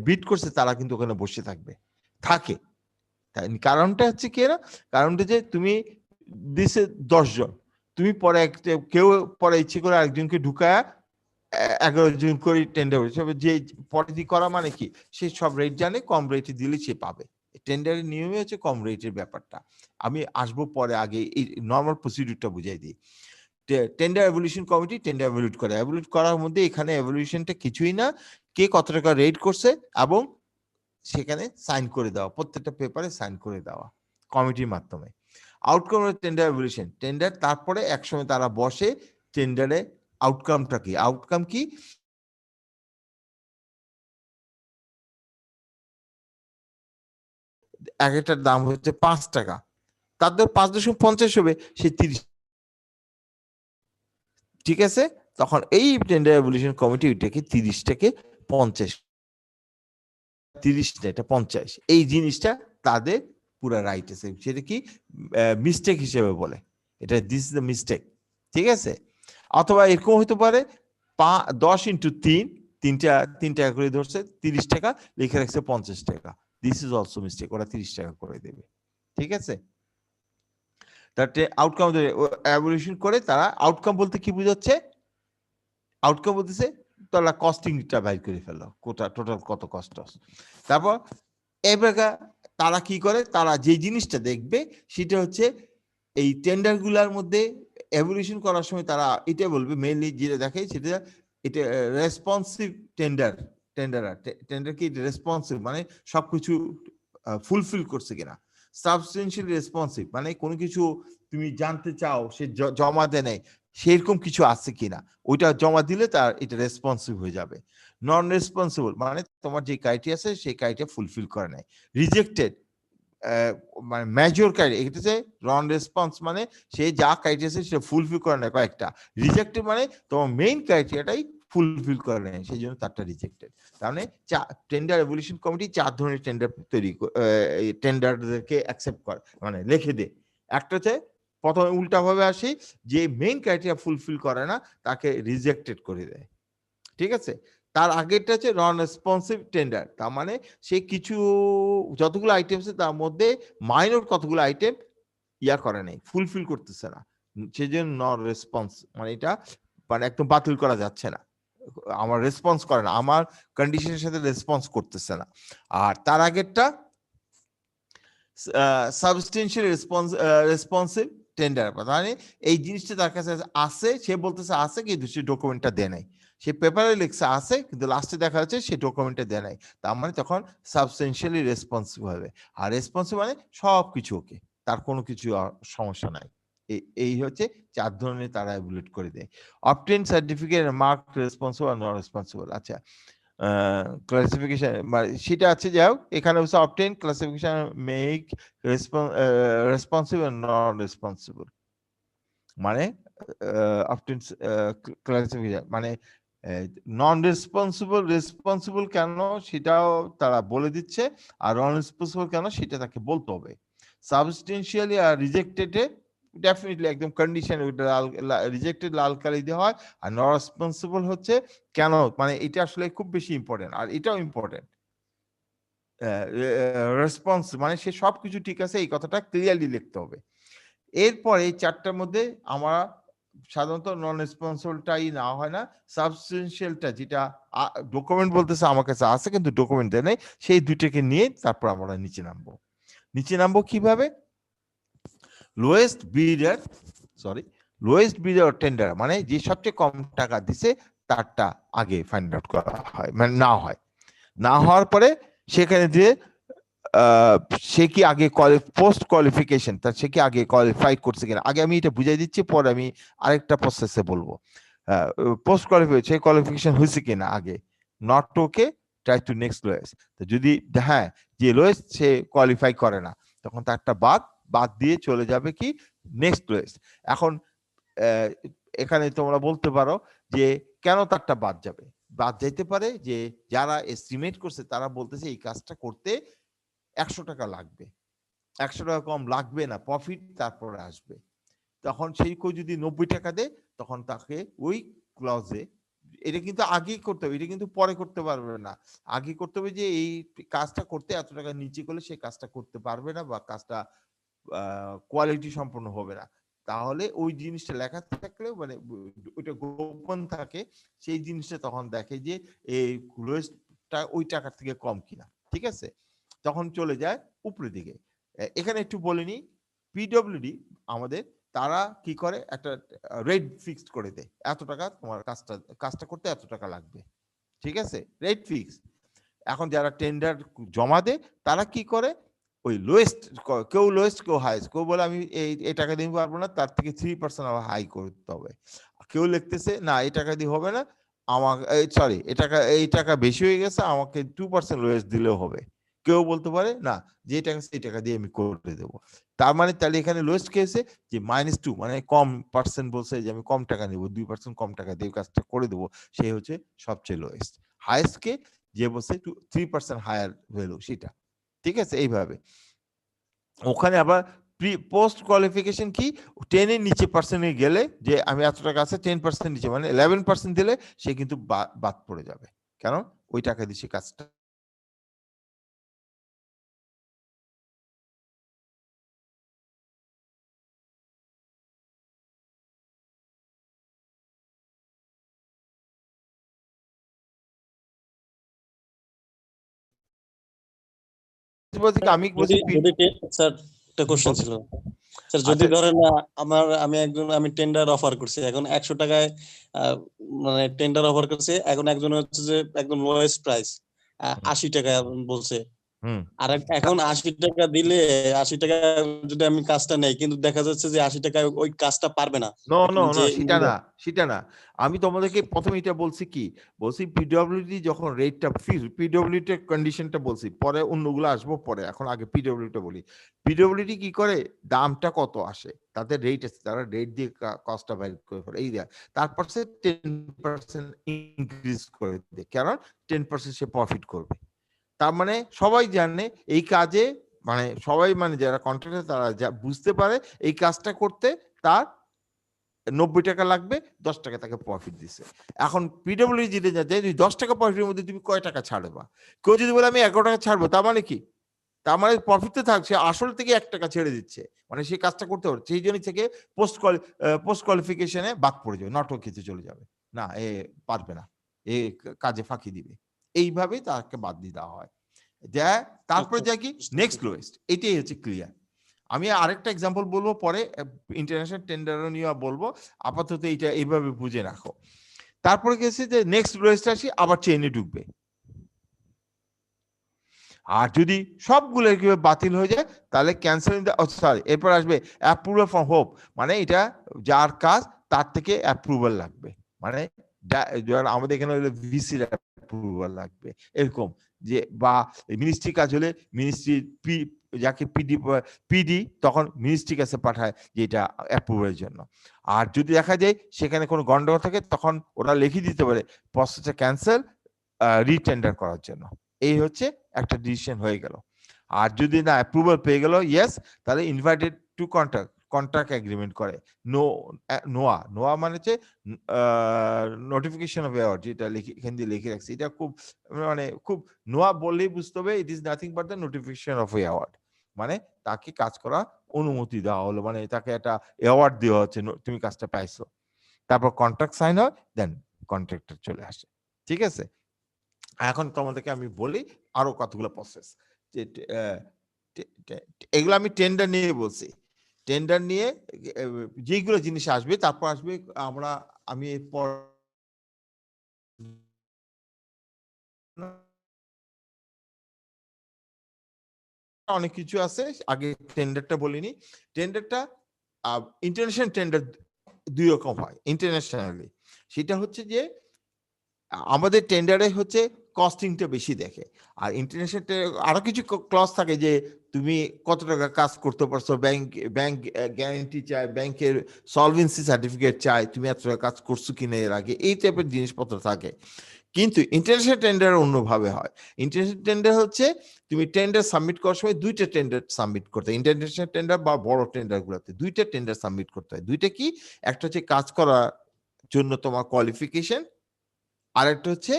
বিড করছে তারা কিন্তু ওখানে বসে থাকে। কারণটা হচ্ছে কি না, কারণটা যে তুমি দিছে 10 জন, তুমি পরে কেউ পরে ইচ্ছে করে আরেকজনকে ঢুকায়া 11 জন করে টেন্ডার হয়েছে, যে পরে করা মানে কি, সে সব রেট জানে, কম রেটে দিলে সে পাবে। টেন্ডারের নিয়মে হচ্ছে কম রেটের ব্যাপারটা। আমি আসবো পরে, আগে এই নর্মাল প্রসিডিউরটা বুঝাই দিই। টেন্ডার এভুলেশন কমিটি টেন্ডার এভুলেট করে, এভুলেট করার মধ্যে এখানে এভুলেশনটা কিছুই না, কে কত টাকা রেট করছে এবং সেখানে সাইন করে দেওয়া, প্রত্যেকটা পেপারে সাইন করে দেওয়া কমিটির মাধ্যমে। Outcome of tender evaluation, tender তারপরে একসময় তারা বসে, টেন্ডারে আউটকামটা কি, আউটকাম কি, এক একটার দাম হচ্ছে 5 টাকা, তাদের 5.50 হবে, সে 30, ঠিক আছে। তখন এই টেন্ডার এভলিউশন কমিটি ওইটাকে 30টাকে 50, 30 না এটা 50, এই জিনিসটা তাদের পুরো রাইট আছে, সেটা কি মিস্টেক হিসেবে বলে, এটা দিস ইজ দ্য মিস্টেক, ঠিক আছে। অথবা এরকম হতে পারে 10 × 3, 3 টাকা করে ধরছে, 30 টাকা লিখে রাখছে 50 টাকা, দিস ইজ অলসো মিস্টেক, ওরা 30 টাকা করে দেবে, ঠিক আছে। তাতে আউটকাম এভলিউশন করে তারা আউটকাম বলতে কি বোঝাচ্ছে, আউটকাম বলতেছে তারা কস্টিংটা বাইর করে ফেললো, টোটাল কত কস্ট। তারপর এবার তারা কি করে, তারা যে জিনিসটা দেখবে সেটা হচ্ছে এই টেন্ডার গুলার মধ্যে এভলিউশন করার সময় তারা এটা বলবে, মেইনলি যেটা দেখে সেটা এটা রেসপন্সিভ টেন্ডার কি রেসপন্সিভ মানে সবকিছু ফুলফিল করছে কিনা, সাবস্টেন্সিয়ালি রেসপন্সিভ মানে কোনো কিছু তুমি জানতে চাও সে জমা দেয় নাই, সেরকম কিছু আছে কিনা, ওইটা জমা দিলে তার এটা রেসপন্সিভ হয়ে যাবে। নন রেসপন্সিবল মানে তোমার যে ক্রাইটেরিয়া আছে সেই ক্রাইটেরিয়া ফুলফিল করে নাই। রিজেক্টেড মানে মেজর ক্রাইটেরিয়া, এটা হচ্ছে নন রেসপন্স মানে সে যা ক্রাইটেরিয়া আছে সেটা ফুলফিল করে নাই কয়েকটা, রিজেক্টেড মানে তোমার মেইন ক্রাইটেরিয়াটাই ফুলফিল করে নাই, সেই জন্য তারটা রিজেক্টেড। তার মানে টেন্ডার এভলিউশন কমিটি 4 ধরনের টেন্ডার টেন্ডারদেরকে অ্যাকসেপ্ট করে, মানে লিখে দেয়। একটা হচ্ছে প্রথমে উল্টা ভাবে আসি, যে মেইন ক্রাইটেরিয়া ফুলফিল করে না তাকে রিজেক্টেড করে দেয়, ঠিক আছে। তার আগেরটা হচ্ছে নন রেসপন্সিভ টেন্ডার, তার মানে সে কিছু যতগুলো আইটেম আছে তার মধ্যে মাইনর কতগুলো আইটেম করে নাই, ফুলফিল করতেছে না, সেই জন্য নন রেসপন্স মানে এটা মানে একদম বাতিল করা যাচ্ছে না, আমার রেসপন্স করে না, আমার কন্ডিশনের সাথে রেসপন্স করতেছে না। আর তার আগেরটা সাবস্টেন্সিয়াল রেসপন্সিভ টেন্ডার, মানে এই জিনিসটা তার কাছে আছে, সে বলতেছে আছে কিন্তু সে ডকুমেন্টটা দেয় নাই, সে পেপারে লিখছে আছে কিন্তু লাস্টে দেখা যাচ্ছে সে ডকুমেন্টটা দেয় নাই, তার মানে তখন সাবস্টেন্সিয়ালি রেসপন্সিভ হবে। আর রেসপন্সিভ মানে সবকিছু ওকে, তার কোনো কিছু সমস্যা নাই। এই হচ্ছে 4 ধরনের তারা এভ্যালুয়েট করে দেয়। অবটেইন সার্টিফিকেট মার্ক রেসপন্সিবল আর নন রেসপন্সিবল। আচ্ছা ক্লাসিফিকেশন সেটা আছে, যাও এখানে হচ্ছে অবটেইন ক্লাসিফিকেশন মেক রেসপন্সিবল আর নন রেসপন্সিবল, মানে অবটেইন ক্লাসিফিকেশন মানে নন রেসপন্সিবল রেসপন্সিবল কেন সেটাও তারা বলে দিচ্ছে, আর নন রেসপন্সিবল কেন সেটা তাকে বলতে হবে। সাবস্টেন্সিয়ালি আর রিজেক্টেড ডেফিনেটলি একদম কন্ডিশন রিজেক্টেড লাল কালি দিয়ে হয়, আর নন রেসপন্সিবল হচ্ছে কেন, মানে এটা আসলে খুব বেশি ইম্পর্টেন্ট, আর এটাও ইম্পর্টেন্ট। রেসপন্স মানে সে সবকিছু ঠিক আছে এই কথাটা ক্লিয়ারলি লিখতে হবে। এরপরে এই 4টার মধ্যে আমরা সাধারণত নন রেসপন্সিবলটাই না হয় না, সাবস্টেন্সিয়ালটা যেটা ডকুমেন্ট বলতেছে আমার কাছে আছে কিন্তু ডকুমেন্ট দেয় নাই, সেই দুইটাকে নিয়ে তারপর আমরা নিচে নামবো কিভাবে, লোয়েস্ট বিডার টেন্ডার মানে যে সবচেয়ে কম টাকা দিছে তারটা আগে ফাইন্ড আউট করা হয়, মানে না হওয়ার পরে সেখানে দিয়ে সে কি আগে পোস্ট কোয়ালিফিকেশন তার সে কি আগে কোয়ালিফাই করছে কিনা, আগে আমি এটা বুঝাই দিচ্ছি, পরে আমি আরেকটা প্রসেসে বলবো। পোস্ট কোয়ালিফিকেশন সে কোয়ালিফিকেশন হয়েছে কিনা আগে, not okay try to next lowest. তো যদি হ্যাঁ যে লোয়েস্ট সে কোয়ালিফাই করে না তখন তারটা বাদ দিয়ে চলে যাবে কি নেক্সট লোয়েস্ট। এখন এখানে তোমরা বলতে পারো যে কেন তারটা বাদ যাইতে পারে যে যারা এস্টিমেট করছে তারা বলতেছে এই কাজটা করতে 100 টাকা লাগবে, 100 টাকা কম লাগবে না, প্রফিট তারপরে আসবে, তখন সেই কেউ যদি 90 টাকা দেয় তখন তাকে ওই ক্লজে, এটা কিন্তু আগেই করতে হবে, এটা কিন্তু পরে করতে পারবে না, আগে করতে হবে যে এই কাজটা করতে এত টাকা নিচে করলে সেই কাজটা করতে পারবে না বা কাজটা কোয়ালিটি সম্পন্ন হবে না, তাহলে ওই জিনিসটা লেখা থাকলেও মানে ওইটা গোপন থাকে, সেই জিনিসটা তখন দেখে যে এই লোয়েস্টটা ওই টাকার থেকে কম কিনা, ঠিক আছে, তখন চলে যায় উপরের দিকে। এখানে একটু বলে নি, পিডব্লিউডি আমাদের তারা কি করে একটা রেট ফিক্সড করে দেয়, এত টাকা তোমার কাজটা করতে এত টাকা লাগবে, ঠিক আছে, রেট ফিক্স। এখন যারা টেন্ডার জমা দেয় তারা কি করে ওই লোয়েস্ট, কেউ লোয়েস্ট কেউ হাইস্ট, কেউ বলে আমি এই টাকা দিতে পারবো না, তার থেকে 3% আবার হাই করতে হবে, কেউ লিখতেছে না এই টাকা দিয়ে হবে না, আমাকে সরি এই টাকা বেশি হয়ে গেছে আমাকে 2% লোয়েস্ট দিলেও হবে, কেউ বলতে পারে না যে টাকা সেই টাকা দিয়ে আমি করে দেবো। তার মানে তাহলে এখানে লোয়েস্ট কেসে যে -2 মানে কম পার্সেন্ট বলছে যে আমি কম টাকা নেবো, 2% কম টাকা দিয়ে কাজটা করে দেবো, সে হচ্ছে সবচেয়ে লোয়েস্ট। হাইয়েস্ট কে যে বলছে 3% হায়ার ভ্যালু সেটা, ঠিক আছে। এইভাবে ওখানে আবার পোস্ট কোয়ালিফিকেশন কি 10 এর নিচে পার্সেন্টে গেলে যে আমি এত টাকা আছে 10% নিচে মানে 11% দিলে সে কিন্তু বাদ পড়ে যাবে, কারণ ওই টাকা দিয়ে সে কাজটা আমি বলছি স্যার একটা কোশ্চেন ছিল স্যার, যদি ধরেন আমি টেন্ডার অফার করছি, এখন 100 টাকায় মানে টেন্ডার অফার করছে, এখন একজন হচ্ছে যে একদম লোয়েস্ট প্রাইস 80 টাকা বলছে, আর এখন 80 টাকা দিলে 80 টাকা যদি আমি কাজটা নেই, কিন্তু দেখা যাচ্ছে যে 80 টাকায় ওই কাজটা পারবে না। সেটা না আমি তোমাদেরকে প্রথমে এটা বলছি কি বলছি, পিডব্লিউডি যখন রেটটা পিডব্লিউডি কন্ডিশনটা বলছি, পরে অন্যগুলো আসবো পরে, এখন আগে পিডব্লিউডিটা বলি। পিডব্লিউডি কি করে, দামটা কত আসে তাদের রেট আছে, তারা রেট দিয়ে কস্টটা ভ্যারি করে ফেলে, এই দেয় তারপর সে 10% ইনক্রিজ করে দেয়, কারণ 10% সে প্রফিট করবে। তার মানে সবাই জানে এই কাজে, মানে সবাই মানে যারা কন্ট্রাক্টর তারা যা বুঝতে পারে এই কাজটা করতে তার 90 টাকা লাগবে, 10 টাকা তাকে প্রফিট দিচ্ছে। এখন পিডব্লিউডি যেটা যাচ্ছে 10 টাকা প্রফিটের মধ্যে তুমি কয় টাকা ছাড়বা? কেউ যদি বলে আমি 11 টাকা ছাড়বো, তার মানে কি? তার মানে প্রফিটে থাকছে, আসল থেকে 1 টাকা ছেড়ে দিচ্ছে, মানে সেই কাজটা করতে পারে, সেই জন্য থেকে পোস্ট কোয়ালিফিকেশনে বাদ পড়ে যাবে, নট ওকেতে চলে যাবে, না এ পারবে না, এ কাজে ফাঁকি দিবে, এইভাবেই তাকে বাদ দিয়ে দেওয়া হয়। যা তারপরে যা কি নেক্সট লোয়েস্ট, এটাই হচ্ছে ক্লিয়ার। আমি আরেকটা এক্সাম্পল বলবো পরে, ইন্টারন্যাশনাল টেন্ডার নিয়ে বলবো, আপাতত এইটা এইভাবে বুঝে রাখো। তারপরে গেছে যে নেক্সট লোয়েস্ট আসি, আবার চেইনে ঢুকবে, আর যদি সবগুলো বাতিল হয়ে যায় তাহলে ক্যান্সেল, সরি এরপর আসবে অ্যাপ্রুভাল ফ্রম হোপ, মানে এটা যার কাজ তার থেকে অ্যাপ্রুভাল লাগবে, মানে আমাদের এখানে হলে ভিসির অ্যাপ্রুভাল লাগবে এরকম, যে বা মিনিস্ট্রি কাজ হলে মিনিস্ট্রি যাকে পিডি তখন মিনিস্ট্রি কাছে পাঠায় যে এটা অ্যাপ্রুভালের জন্য। আর যদি দেখা যায় সেখানে কোনো গন্ডগোল থাকে তখন ওরা লিখে দিতে পারে প্রসেসটা ক্যান্সেল, রিটেন্ডার করার জন্য। এই হচ্ছে একটা ডিসিশন হয়ে গেল। আর যদি না অ্যাপ্রুভাল পেয়ে গেল ইয়েস, তাহলে ইনভাইটেড টু কন্ট্রাক্ট এগ্রিমেন্ট করে। নোয়া মানে হচ্ছে নোটিফিকেশন অফ অ্যাওয়ার্ড, যেটা এখান দিয়ে লিখে রাখছি, এটা খুব মানে খুব নোয়া বললেই বুঝতে হবে, it is nothing but the notification off award, মানে তাকে কাজ করা অনুমতি দেওয়া হলো, মানে তাকে একটা অ্যাওয়ার্ড দেওয়া হচ্ছে, তুমি কাজটা পাইছো। তারপর কন্ট্রাক্ট সাইন হয়, দেন কন্ট্রাক্টর চলে আসে, ঠিক আছে। এখন তোমাদেরকে আমি বলি আরো কতগুলো প্রসেস, এগুলো আমি টেন্ডার নিয়ে বলছি। টেন্ডার নিয়ে যেগুলো জিনিস আসবে, তারপর আসবে আমি এরপর অনেক কিছু আছে, আগে টেন্ডারটা বলিনি। টেন্ডারটা ইন্টারন্যাশনাল টেন্ডার 2 রকম হয় ইন্টারন্যাশনালি। সেটা হচ্ছে যে আমাদের টেন্ডারে হচ্ছে কস্টিংটা বেশি দেখে, আর ইন্টারন্যাশনাল আরো কিছু ক্লজ থাকে যে তুমি কত টাকা কাজ করতে পারছো, ব্যাংক গ্যারান্টি চায়, ব্যাংকের সলভেন্সি সার্টিফিকেট চায়, তুমি এত টাকা কাজ করছো কিনা এর আগে, এই টাইপের জিনিসপত্র থাকে। কিন্তু ইন্টারন্যাশনাল টেন্ডার অন্যভাবে হয়। ইন্টারন্যাশনাল টেন্ডার হচ্ছে তুমি টেন্ডার সাবমিট করার সময় 2টা টেন্ডার সাবমিট করতে হয়। ইন্টারন্যাশনাল টেন্ডার বা বড় টেন্ডার গুলোতে 2টা টেন্ডার সাবমিট করতে হয়। 2টা কি, একটা হচ্ছে কাজ করার জন্য তোমার কোয়ালিফিকেশন, আর একটা হচ্ছে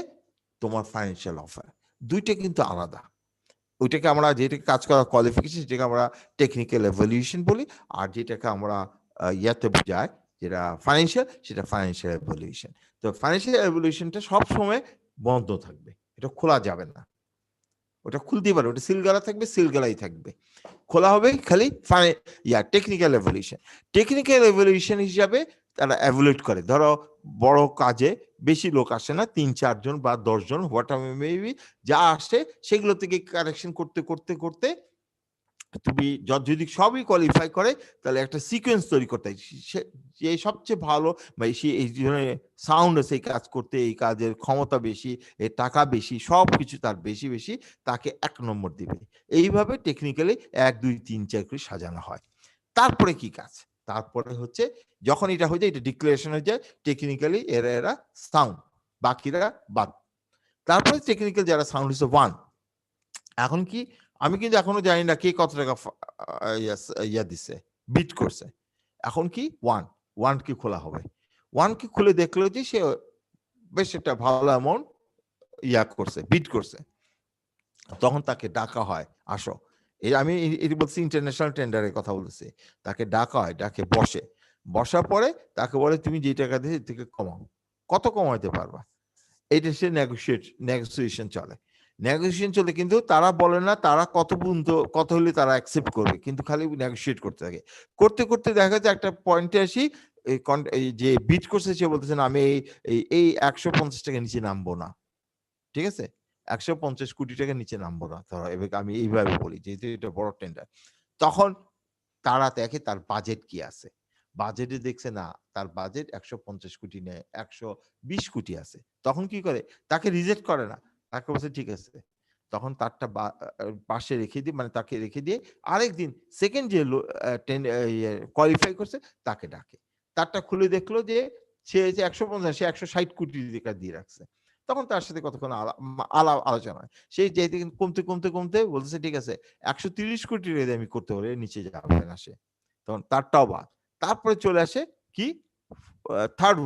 তোমার ফাইন্যান্সিয়াল অফার। 2টা কিন্তু আলাদা। ওইটাকে আমরা যেটাকে কাজ করার কোয়ালিফিকেশন যেটাকে আমরা টেকনিক্যাল এভালুয়েশন বলি, আর যেটাকে আমরা ইয়াতে বোঝায় যেটা ফাইন্যান্সিয়াল, সেটা ফাইন্যান্সিয়াল এভালুয়েশন। তো ফাইন্যান্সিয়াল এভালুয়েশনটা সবসময় বন্ধ থাকবে, এটা খোলা যাবে না, ওটা খুলতেই পারে, ওটা সিলগালা থাকবে, সিলগালাই থাকবে, খোলা হবে খালি টেকনিক্যাল এভালুয়েশন। টেকনিক্যাল এভালুয়েশন হিসাবে তারা এভালুয়েট করে, ধরো বড় কাজে বেশি লোক আসে না, 3-4 জন বা 10 জন হোয়াট এভার মেবি, যা আসে সেগুলো থেকে কারেকশন করতে করতে করতে তুমি যদি সবই কোয়ালিফাই করে তাহলে একটা সিকোয়েন্স তৈরি করতে হয়। যে সবচেয়ে ভালো বা সে এই সাউন্ড আছে এই কাজ করতে, এই কাজের ক্ষমতা বেশি, এর টাকা বেশি, সবকিছু তার বেশি বেশি, তাকে 1 নম্বর দিবে। এইভাবে টেকনিক্যালি 1 2 3 4 করে সাজানো হয়। তারপরে কি কাজ? তারপরে হচ্ছে যখন এটা হয়ে যায়, এটা ডিক্লারেশন হয়ে যায়, টেকনিক্যালি এরা সাউন্ড, বাকিরা বাদ। তারপরে টেকনিক্যাল যারা সাউন্ড হচ্ছে 1। এখন কি আমি কিন্তু এখনো জানি না কে কত টাকা ইয়া দিছে, বিট করছে। এখন কি 1 কি খোলা হবে। 1 কি খুলে দেখলো যে সে বেশ একটা ভালো অ্যামাউন্ট ইয়া করছে, বিট করছে। তখন তাকে ডাকা হয়, আসো। আমি এটি বলছি ইন্টারন্যাশনাল টেন্ডারের কথা বলতেছি। তাকে ডাকা হয়, ডাকে বসার পরে তাকে বলে তুমি যে টাকা দিয়ে থেকে কমাও, কত কমাইতে পারবা। এটা সে নেগোসিয়েশন চলে। নেগোসিয়েশন চলে, কিন্তু তারা বলে না তারা কত পর্যন্ত, কত হলে তারা অ্যাকসেপ্ট করবে, কিন্তু খালি নেগোসিয়েট করতে থাকে। করতে করতে দেখা যায় একটা পয়েন্টে আসি, এই যে বিট করছে সে বলতেছে না আমি এই 150 টাকা নিচে নামবো না, ঠিক আছে, 150 কোটি টাকা নিচে নামবো না, ধরো এবার আমি এইভাবে বলি যেহেতু এটা বড় টেন্ডার। তখন তারা দেখে তার বাজেট কি আছে, বাজেটে দেখছে না তার বাজেট 150 কোটি নেয়, 120 কোটি আছে। তখন কি করে, তাকে রিজেক্ট করে না, তাকে বলছে ঠিক আছে। তখন তারটা পাশে রেখে দিয়ে, মানে তাকে রেখে দিয়ে আরেকদিন সেকেন্ড যে কোয়ালিফাই করছে তাকে ডাকে। তারটা খুলে দেখলো যে সে 150, সে 160 কোটি টাকা দিয়ে রাখছে। তখন তার সাথে কতক্ষণ আলোচনা হয়। সেই যেদিন কমতে কমতে কমতে বলতেছে ঠিক আছে 130 কোটি টাকা দিয়ে আমি করতে পারি, নিচে যাবে না সে। তখন তারটাও বাদ। তারপরে চলে আসে কি থার্ড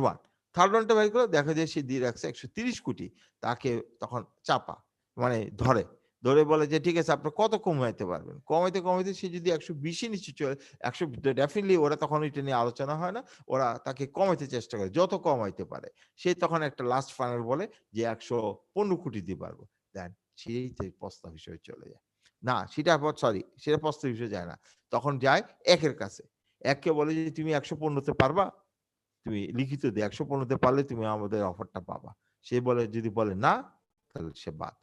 ওয়ানটা বের করে দেখা যায় সে দিয়ে রাখছে 130 কোটি। তাকে তখন চাপা, মানে ধরে বলে যে ঠিক আছে আপনি কত কমাইতে পারবেন। কমাইতে সে যদি 120 নিচে চলে, 100, ডেফিনেটলি ওরা তখন এটা নিয়ে আলোচনা হয় না, ওরা তাকে কমাইতে চেষ্টা করে যত কমাইতে পারে। সে তখন একটা লাস্ট ফাইনাল বলে যে 115 কোটি দিয়ে পারবো। দেন সেই প্রস্তাব হিসেবে চলে যায় না, সেটা প্রস্তাব হিসেবে যায় না, তখন যায় একের কাছে। এককে বলে যে তুমি 115তে পারবা, তুমি লিখিত দিয়ে 115তে পারলে তুমি আমাদের অফারটা পাবা। সে বলে, যদি বলে না তাহলে সে বাদ।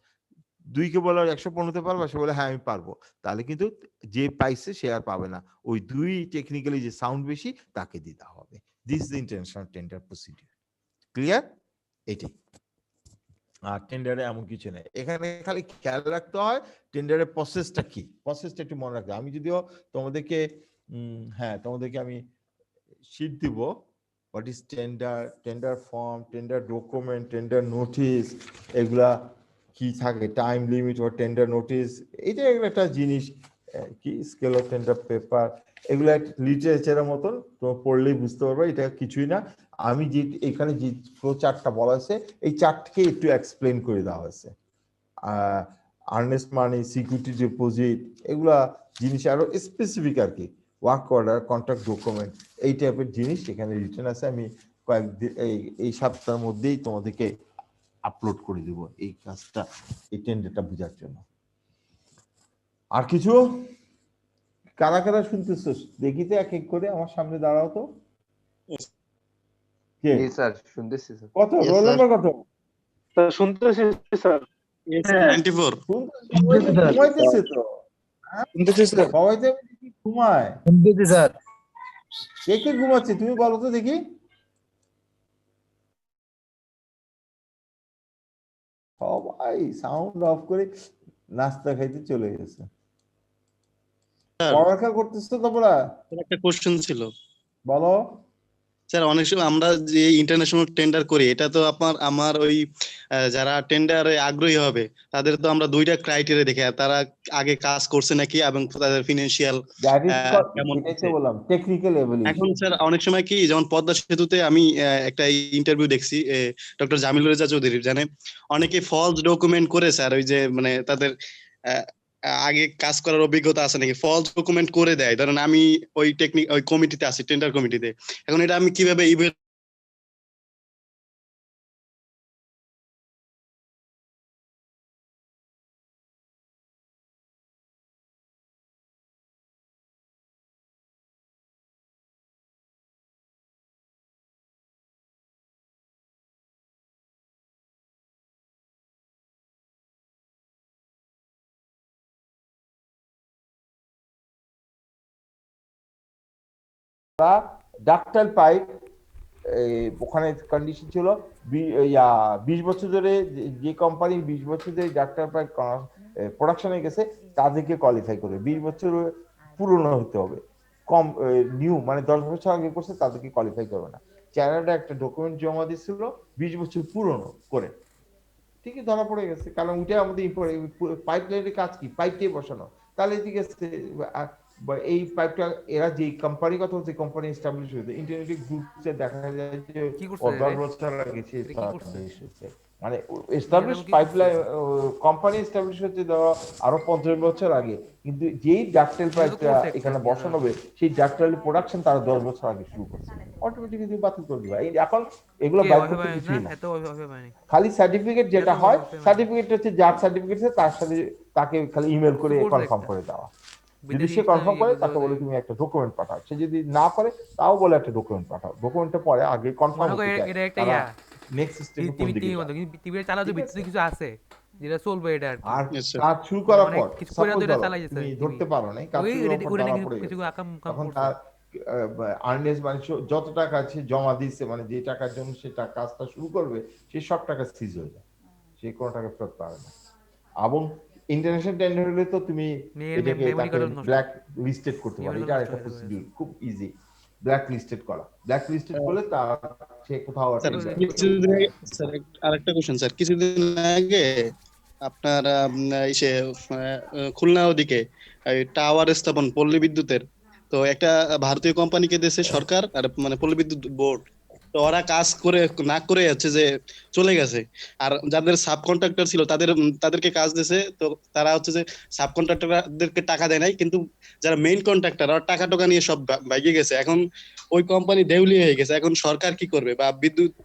2কে বলে 115তে পারবা, সে বলে হ্যাঁ আমি পারবো, তাহলে কিন্তু যে পাইছে সে আর পাবে না, ওই 2 টেকনিক্যালি যে সাউন্ড বেশি তাকে দিতে হবে। This is the international tender procedure. Clear? এটাই। আর টেন্ডারে এমন কিছু নেই, এখানে খালি খেয়াল রাখতে হয় টেন্ডারের প্রসেসটা কি, প্রসেসটা একটু মনে রাখতে। আমি যদিও তোমাদেরকে তোমাদেরকে আমি শীট দিব, what is tender form, tender document, tender notice, এগুলা কি থাকে, টাইম লিমিট ও টেন্ডার নোটিশ, এটা একটা জিনিস কি স্কেল অফ টেন্ডার পেপার, এগুলা লিটারেচারের মতন তোমার পড়লেই বুঝতে পারবে, এটা কিছুই না। আমি যে এখানে যে ফ্লো চার্টটা বলা হয়েছে, এই চার্টকে একটু এক্সপ্লেন করে দেওয়া হয়েছে। আর্নেস্ট মানি, সিকিউরিটি ডিপোজিট, এগুলা জিনিস আরো স্পেসিফিক আর কি, ওয়ার্ক অর্ডার, কন্ট্রাক্ট ডকুমেন্ট, এই টাইপের জিনিস এখানে রিটেন আছে। আমি কয়েকদিন এই সপ্তাহের মধ্যেই তোমাদেরকে আপলোড করে দিব এই কাজটা, এই টেন্ডারটা বোঝার জন্য। আর কিছু কারা কারা শুনতেছো দেখি তো, এক এক করে আমার সামনে দাঁড়াও তো। কে? জি স্যার, শুনতেছি স্যার। কত Yes, রোল sir. নাম্বার কত? শুনতেছি স্যার। 94 ঘুমাইতেছে তো, শুনতেছি স্যার। সবাই তো দেখি ঘুমায়। শুনতেছি স্যার। কে কে ঘুমাচ্ছে তুমি বলো তো দেখি। সবাই সাউন্ড অফ করে নাস্তা খাইতে চলে গেছে। স্যার পড়ালেখা করতেছো তোমরা? একটা কোশ্চেন ছিল বলো। স্যার। অনেক সময় আমরা যে ইন্টারন্যাশনাল টেন্ডার করি, এটা তো আমার ওই যারা টেন্ডারে আগ্রহী হবে তাদের তো আমরা 2টা ক্রাইটেরিয়া দেখি, তারা আগে কাজ করছে নাকি এবং তাদের ফিনান্সিয়াল দ্যাট ইজ কেমন এটাই তো আছে। বললাম টেকনিক্যাল এখন এভ্যালুয়েশন। স্যার অনেক সময় কি, যেমন পদ্মা সেতুতে আমি একটা ইন্টারভিউ দেখছি, ডক্টর জামিলুর রেজা চৌধুরী জানে, অনেকে ফলস ডকুমেন্ট করে স্যার, ওই যে মানে তাদের আহ, আগে কাজ করার অভিজ্ঞতা আছে নাকি, ফলস ডকুমেন্ট করে দেয়। ধরেন আমি ওই কমিটিতে আছি, টেন্ডার কমিটিতে, এখন এটা আমি কিভাবে ডাক্টাইল পাইপ, ওখানে কন্ডিশন ছিল 20 বছর ধরে যে কোম্পানি 20 বছর ধরে ডাক্তার পাইপ প্রোডাকশনে গেছে তাদেরকে কোয়ালিফাই করবে। 20 বছর পুরনো হতে হবে, কম নিউ মানে 10 বছর আগে করছে তাদেরকে কোয়ালিফাই করবে না। চায়নাটা একটা ডকুমেন্ট জমা দিচ্ছিল 20 বছর পুরনো করে, ঠিকই ধরা পড়ে গেছে। কারণ ওইটা আমাদের পাইপ লাইনের কাজ কি, পাইপ দিয়ে বসানো, তাহলে ঠিক আছে। এই পাইপটা এরা যে কোম্পানি কথা হচ্ছে কোম্পানি এস্টাবলিশ হয়েছে, ইন্টারনেটে গ্রুপে দেখা যায় যে 10 বছর আগে মানে এস্টাবলিশ পাইপলাইন কোম্পানি এস্টাবলিশ হচ্ছে ধরো আরো 50 বছর আগে, কিন্তু যেই ডাক্টাইল পাইপটা এখানে বসানো হবে সেই ডাক্টাইল প্রোডাকশন তারা 10 বছর আগে শুরু করছে, অটোমেটিক্যালি বাতিল করে দিবা। এই এখন এগুলো বাইর করতে কিছুই না, খালি সার্টিফিকেট যেটা হয়, সার্টিফিকেট হচ্ছে যার সার্টিফিকেট আছে তার সাথে তাকে খালি ইমেল করে কনফার্ম করে দেওয়া। যদি সে কনফার্ম করে তাকে বলে তুমি একটা ডকুমেন্ট পাঠাও, সে যদি না করে তাও বলে একটা ডকুমেন্ট পাঠাও। ডকুমেন্টটা পরে আগে কনফার্ম করতে হয়। এটা একটা নেক্সট স্টেপ কোন দিকে যাবে, টিভিতে চালাতে ভিতরে কিছু আছে যেটা চলবে এটা আর কাজ শুরু করার পর তুমি ধরতে পারো না কাজ শুরু করার পরে তখন তার আর্নেস মানে যত টাকা আছে জমা দিয়েছে, মানে যে টাকার জন্য সে কাজটা শুরু করবে সেই সব টাকা সিজ হয়ে যায়, সে কোনো টাকা ফেরত পাবে না। এবং ইন্টারন্যাশনাল টেন্ডার হলে তো তুমি এটাকে ব্ল্যাক লিস্টেড করতে পারো, এটা একটা প্রসিডিউর, খুব ইজি ব্ল্যাক লিস্টেড করা। ব্ল্যাক লিস্টেড করলে তার সে কোথাও আরেকটা কোশ্চেন স্যার, কিছুদিন আগে আপনার ইসে খুলনা ওদিকে টাওয়ার স্থাপন পল্লী বিদ্যুতের, তো একটা ভারতীয় কোম্পানিকে দিয়েছে সরকার আর মানে পল্লী বিদ্যুৎ বোর্ড, তো ওরা কাজ করে না করে যাচ্ছে যে চলে গেছে। আর যাদের সাব কন্ট্রাক্টর ছিল তাদেরকে কাজ দিয়েছে, তো তারা হচ্ছে যে সাব কন্ট্রাক্টরদেরকে টাকা দেয় নাই, কিন্তু যারা মেইন কন্ট্রাক্টর ওরা টাকা নিয়ে সব ভাগিয়ে গেছে। এখন ওই কোম্পানি দেউলিয়া হয়ে গেছে, এখন সরকার কি করবে বা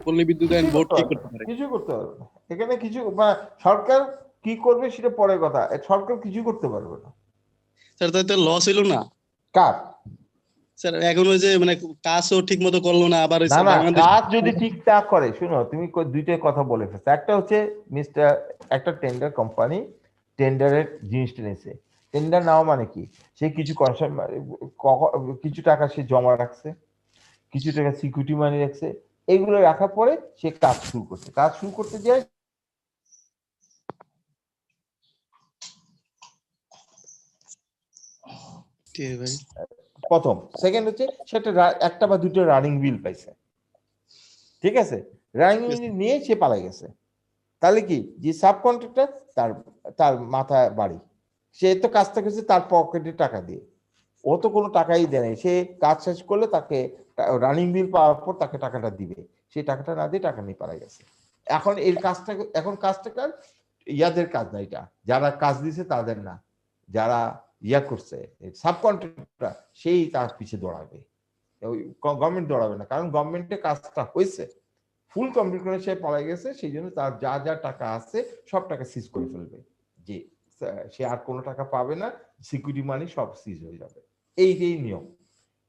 পল্লী বিদ্যুতায়ন বোর্ড কি করতে পারে? কিছু করতে পারবে না এখানে, কিছু সরকার কি করবে সেটা পরের কথা, সরকার কিছু করতে পারবে না। স্যার তাতে লস হইলো না কার? স্যার এখন ওই যে মানে কাজও ঠিক মতো করলো না, আবার কাজ যদি ঠিকঠাক করে, শুনো তুমি দুইটা কথা বলে ফেলছো। একটা হচ্ছে মিস্টার একটা টেন্ডার কোম্পানি টেন্ডারের জিনিসটা নিয়েছে, টেন্ডার নেওয়া মানে কি, সে কিছু কিছু টাকা সে জমা রাখছে, কিছু টাকা সিকিউরিটি মানি রাখছে, এগুলো রাখার পরে সে কাজ শুরু করছে। কাজ শুরু করতে যায় প্রথম, সেকেন্ড হচ্ছে সেটা একটা বা দুটো রানিং বিল পাইছে, ঠিক আছে, রানিং বিল নিয়ে সে পালাই গেছে। তাহলে কি যে সাব কন্ট্রাক্টর তার মাথায় বাড়ি, সে তো কাজটা করছে তার পকেটে টাকা দিয়ে, ও তো কোনো টাকাই দেয় নাই। সে কাজ শেষ করলে তাকে রানিং বিল পাওয়ার পর তাকে টাকাটা দিবে, সে টাকাটা না দিয়ে টাকা নিয়ে পালাই গেছে। এখন এই কাজটা কার? ইয়াদের কাজ না, এটা যারা কাজ দিছে তাদের না, যারা ইয়া করছে সাব কন্ট্রাক্টর সেই তার পিছিয়ে দৌড়াবে, গভর্নমেন্ট দৌড়াবে না। কারণ গভর্নমেন্টের কাজটা হয়েছে, ফুল কমপ্লিট করে সে পালাই গেছে, সেই জন্য তার যা যা টাকা আছে সব টাকা সিজ করে ফেলবে, যে সে আর কোনো টাকা পাবে না, সিকিউরিটি মানি সব সিজ হয়ে যাবে। এইটাই নিয়ম।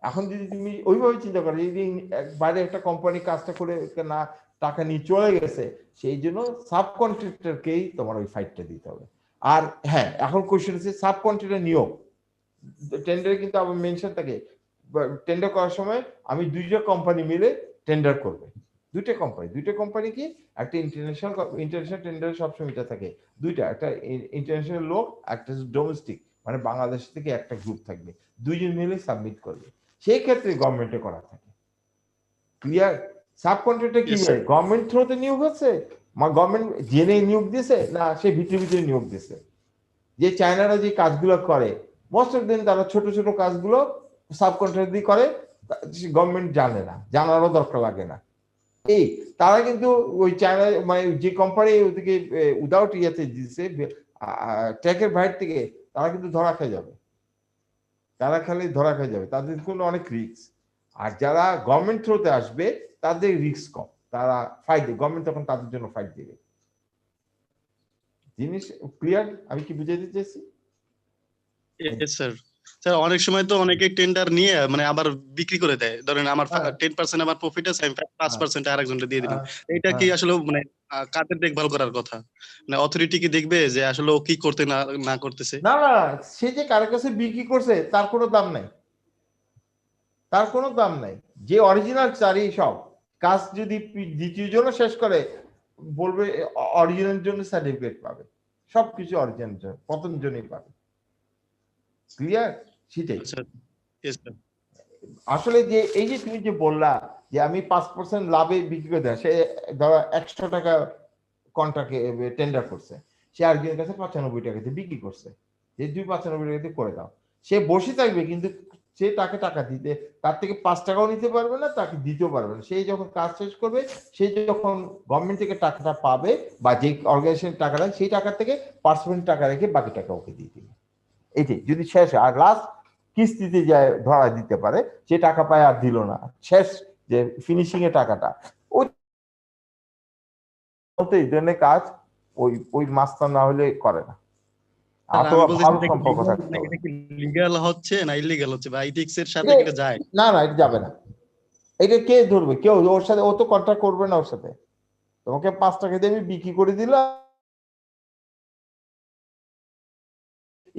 এখন যদি তুমি ওইভাবে চিন্তা করো, যদি বাইরে একটা কোম্পানি কাজটা করে না টাকা নিয়ে চলে গেছে, সেই জন্য সাব কন্ট্রাক্টরকেই তোমার ওই ফাইটটা দিতে হবে। আর হ্যাঁ, এখন কোশ্চেন আছে সাব কন্ট্রাক্টর নিয়োগ টেন্ডারে কিন্তু আবার মেনশন থাকে, টেন্ডার করার সময় আমি দুইটা কোম্পানি মিলে টেন্ডার করবে। দুইটা কোম্পানি কি, একটা ইন্টারন্যাশনাল টেন্ডারে সবসময় এটা থাকে দুইটা, একটা ইন্টারন্যাশনাল লোক, একটা ডোমেস্টিক মানে বাংলাদেশ থেকে একটা গ্রুপ থাকবে, দুইজন মিলে সাবমিট করবে। সেই ক্ষেত্রে গভর্নমেন্টে করা থাকে। ক্লিয়ার? সাব কন্ট্রাক্টর কি গভর্নমেন্ট থ্রুতে নিয়োগ হচ্ছে, গভর্নমেন্ট জেনে নিয়োগ দিয়েছে না সে ভিতরে নিয়োগ দিয়েছে? যে চায়নারা যে কাজগুলো করে মোস্ট অফ দিন তারা ছোট ছোট কাজগুলো সাব কন্ট্রাক্টর দিয়ে করে, গভর্নমেন্ট জানে না, জানারও দরকার লাগে না। এই তারা কিন্তু ওই চায়না মানে যে কোম্পানি ওদিকে উইদাউট ইয়াতে দিচ্ছে ট্যাকের বাইরে থেকে, তারা কিন্তু ধরা খেয়ে যাবে, তাদের কোনো অনেক রিস্ক। আর যারা গভর্নমেন্ট থ্রুতে আসবে তাদের রিস্ক কম, তারা ফাইট দেবে, গভর্নমেন্ট তখন তাদের জন্য ফাইট দেবে। জিনিস ক্লিয়ার? আমি কি বুঝাই দিতে চাইছি? স্যার অনেক সময় তো অনেকে টেন্ডার নিয়ে মানে আবার বিক্রি করে দেয়, ধরেন আমার 10% আমার প্রফিট আছে, আমি 5% আরেকজনকে দিয়ে দিলাম। এটা কি আসলে মানে কাদের দেখভাল করার কথা? মানে অথরিটি কি দেখবে যে আসলে ও কি করতে না করতেছে? না, সে যে কারোর কাছে বিক্রি করছে তার কোনো দাম নাই, তার কোনো দাম নাই। যে অরিজিনাল চারি সব কাজ যদি দ্বিতীয় জন্য শেষ করে বলবে অরিজিনাল জন্য সার্টিফিকেট পাবে, সবকিছু অরিজিনাল জন্য প্রথম জন্যই পাবে। ক্লিয়ার? সেটাই আচ্ছা yes sir আসলে যে এই যে তুমি যে বললা যে আমি 5% লাভে বিক্রি করে দেয়, সে ধরো 100 টাকা কন্ট্রাক্টে টেন্ডার করছে, সে আরেকজনের কাছে 95 টাকাতে বিক্রি করছে, যে 95 টাকাতে করে দাও, সে বসে থাকবে কিন্তু সে তাকে টাকা দিতে, তার থেকে 5 টাকাও নিতে পারবে না, তাকে দিতেও পারবে না। সেই যখন কাজ শেষ করবে, সে যখন গভর্নমেন্ট থেকে টাকাটা পাবে বা যে অর্গানাইজেশন টাকাটা, সেই টাকা থেকে পার্সেন্ট টাকা রেখে বাকি টাকা ওকে দিয়ে দিবে। এটি যদি শেষ হয়, আর লাস্ট কিস্তিতে যায় ধরা দিতে পারে, সে টাকা পায় আর দিল না, শেষ যে ফিনিশিং এ টাকাটা, ওই এই ধরনের কাজ ওই মাস্টার না হলে করে না। অথবা ভালো সম্পর্ক থাকতে হবে। লিগ্যাল হচ্ছে না ইলিগ্যাল হচ্ছে বা ইথিক্স এর সাথে এটা যায় না না, এটা যাবে না। এটা কে ধরবে? কেউ ওর সাথে, ও তো কন্ট্রাক্ট করবে না ওর সাথে। তোমাকে 5 টাকা দিয়ে আমি বিক্রি করে দিলাম,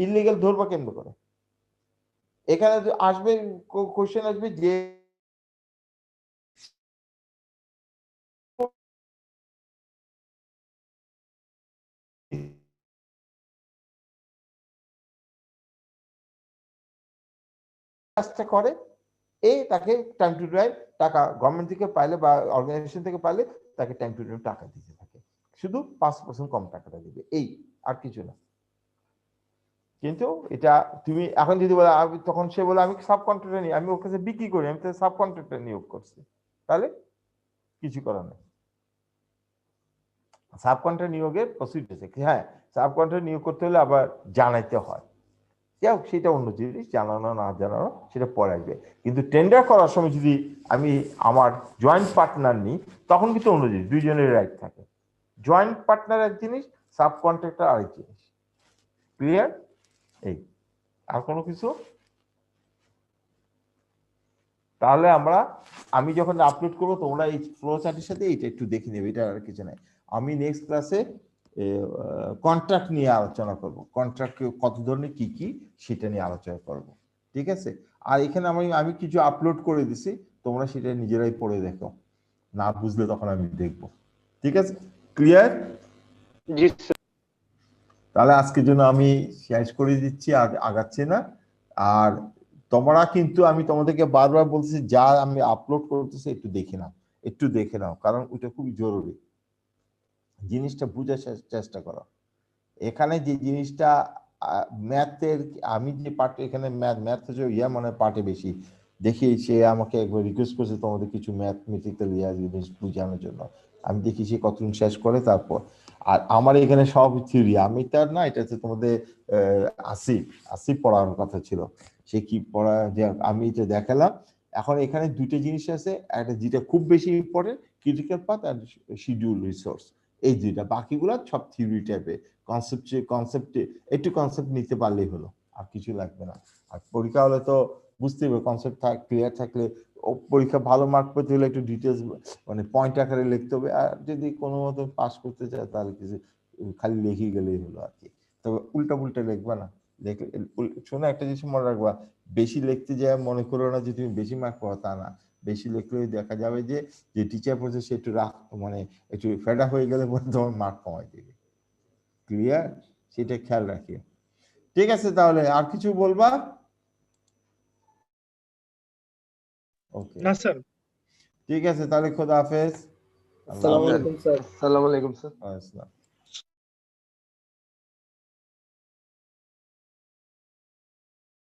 ইলিগাল ধরবা কেন্দ্র করে? এখানে আসবে কোশ্চেন আসবে যে কাজটা করে, তাকে টাইম টু টাইম টাকা গভর্নমেন্ট থেকে পাইলে বা অর্গানাইজেশন থেকে পাইলে তাকে টাইম টু টাইম টাকা দিতে থাকে, শুধু 5% কম টাকাটা দিবে, এই আর কিছু না। কিন্তু এটা তুমি এখন যদি বলে, তখন সে বলে আমি সাব কন্ট্রাক্টর নিই, আমি ওর কাছে বিক্রি করি, আমি তো সাব কন্ট্রাক্টর নিয়োগ করছি, তাহলে কিছু করার নেই। সাব কন্ট্রাক্টর নিয়োগের প্রসিডিউর আছে, হ্যাঁ সাব কন্ট্রাক্টর নিয়োগ করতে হলে আবার জানাইতে হয়, যাও সেটা অন্য জিনিস, জানানো না জানানো সেটা পরে আসবে। কিন্তু টেন্ডার করার সময় যদি আমি আমার জয়েন্ট পার্টনার নিই, তখন কিন্তু অন্য জিনিস, দুইজনের রাইট থাকে। জয়েন্ট পার্টনার এক জিনিস, সাব কন্ট্রাক্টর আরেক জিনিস। ক্লিয়ার? এই আর কোনো কিছু? তাহলে আমি যখন আপলোড করবো, তোমরা এই ফ্লো চার্টের সাথে এইটা একটু দেখে নেবে, এটা আর কিছু নাই। আমি নেক্সট ক্লাসে কন্ট্রাক্ট নিয়ে আলোচনা করব, কন্ট্রাক্ট কত ধরনের কি কি সেটা নিয়ে আলোচনা করব, ঠিক আছে? আর এখানে আমি কিছু আপলোড করে দিছি, তোমরা সেটা নিজেরাই পড়ে দেখো, না বুঝলে তখন আমি দেখব, ঠিক আছে? ক্লিয়ার? জি স্যার। তাহলে আজকের জন্য আমি শেষ করে দিচ্ছি, আর আগাচ্ছি না। আর তোমরা কিন্তু, আমি তোমাদেরকে বারবার বলতেছি, যা আমি আপলোড করতেছি একটু দেখে নাও, কারণ ওটা খুবই জরুরি। জিনিসটা বুঝার চেষ্টা করো। এখানে যে জিনিসটা ম্যাথের, আমি যে পার্ট, এখানে ম্যাথ হচ্ছে মানে পার্টে বেশি দেখি, সে আমাকে একবার রিকোয়েস্ট করছে তোমাদের কিছু ম্যাথমেটিক্যাল জিনিস বোঝানোর জন্য। আমি দেখি সে কতদিন শেষ করে তারপর। আর আমার এখানে সব থিওরি, আমি তার না, এটা হচ্ছে তোমাদের আসিফ পড়ানোর কথা ছিল, সে কি পড়া, যে আমি এটা দেখালাম। এখন এখানে দুটো জিনিস আছে, একটা যেটা খুব বেশি ইম্পর্টেন্ট, ক্রিটিক্যাল পাথ আর শিডিউল রিসোর্স, এই দুইটা। বাকিগুলো সব থিওরি টাইপের, কনসেপ্টে একটু কনসেপ্ট নিতে পারলেই হলো, আর কিছু লাগবে না। আর পরীক্ষা হলে তো বুঝতেই হবে, কনসেপ্ট ক্লিয়ার থাকলে পরীক্ষা ভালো মার্ক পেতে হলে একটু ডিটেলস মানে পয়েন্ট আকারে লিখতে হবে। আর যদি কোনো মতো পাস করতে চায় তাহলে কিছু খালি লিখে গেলেই হলো আর কি। তবে উল্টা পুল্টা লিখবা না, শোনো একটা জিনিস মনে রাখবা, বেশি লিখতে যায় মনে করো না যে তুমি বেশি মার্ক পাও, তা না। বেশি লিখলে দেখা যাবে যে টিচার পড়ছে সে একটু মানে একটু ফেডা হয়ে গেলে পরে তোমার মার্ক কমাই দেবে। ক্লিয়ার? সেটা খেয়াল রাখিও, ঠিক আছে? তাহলে আর কিছু বলবা? ওকে না স্যার। ঠিক আছে, তাহলে খোদা হাফেজ। আসসালামু আলাইকুম স্যার। আসসালামু আলাইকুম স্যার। আসসালাম।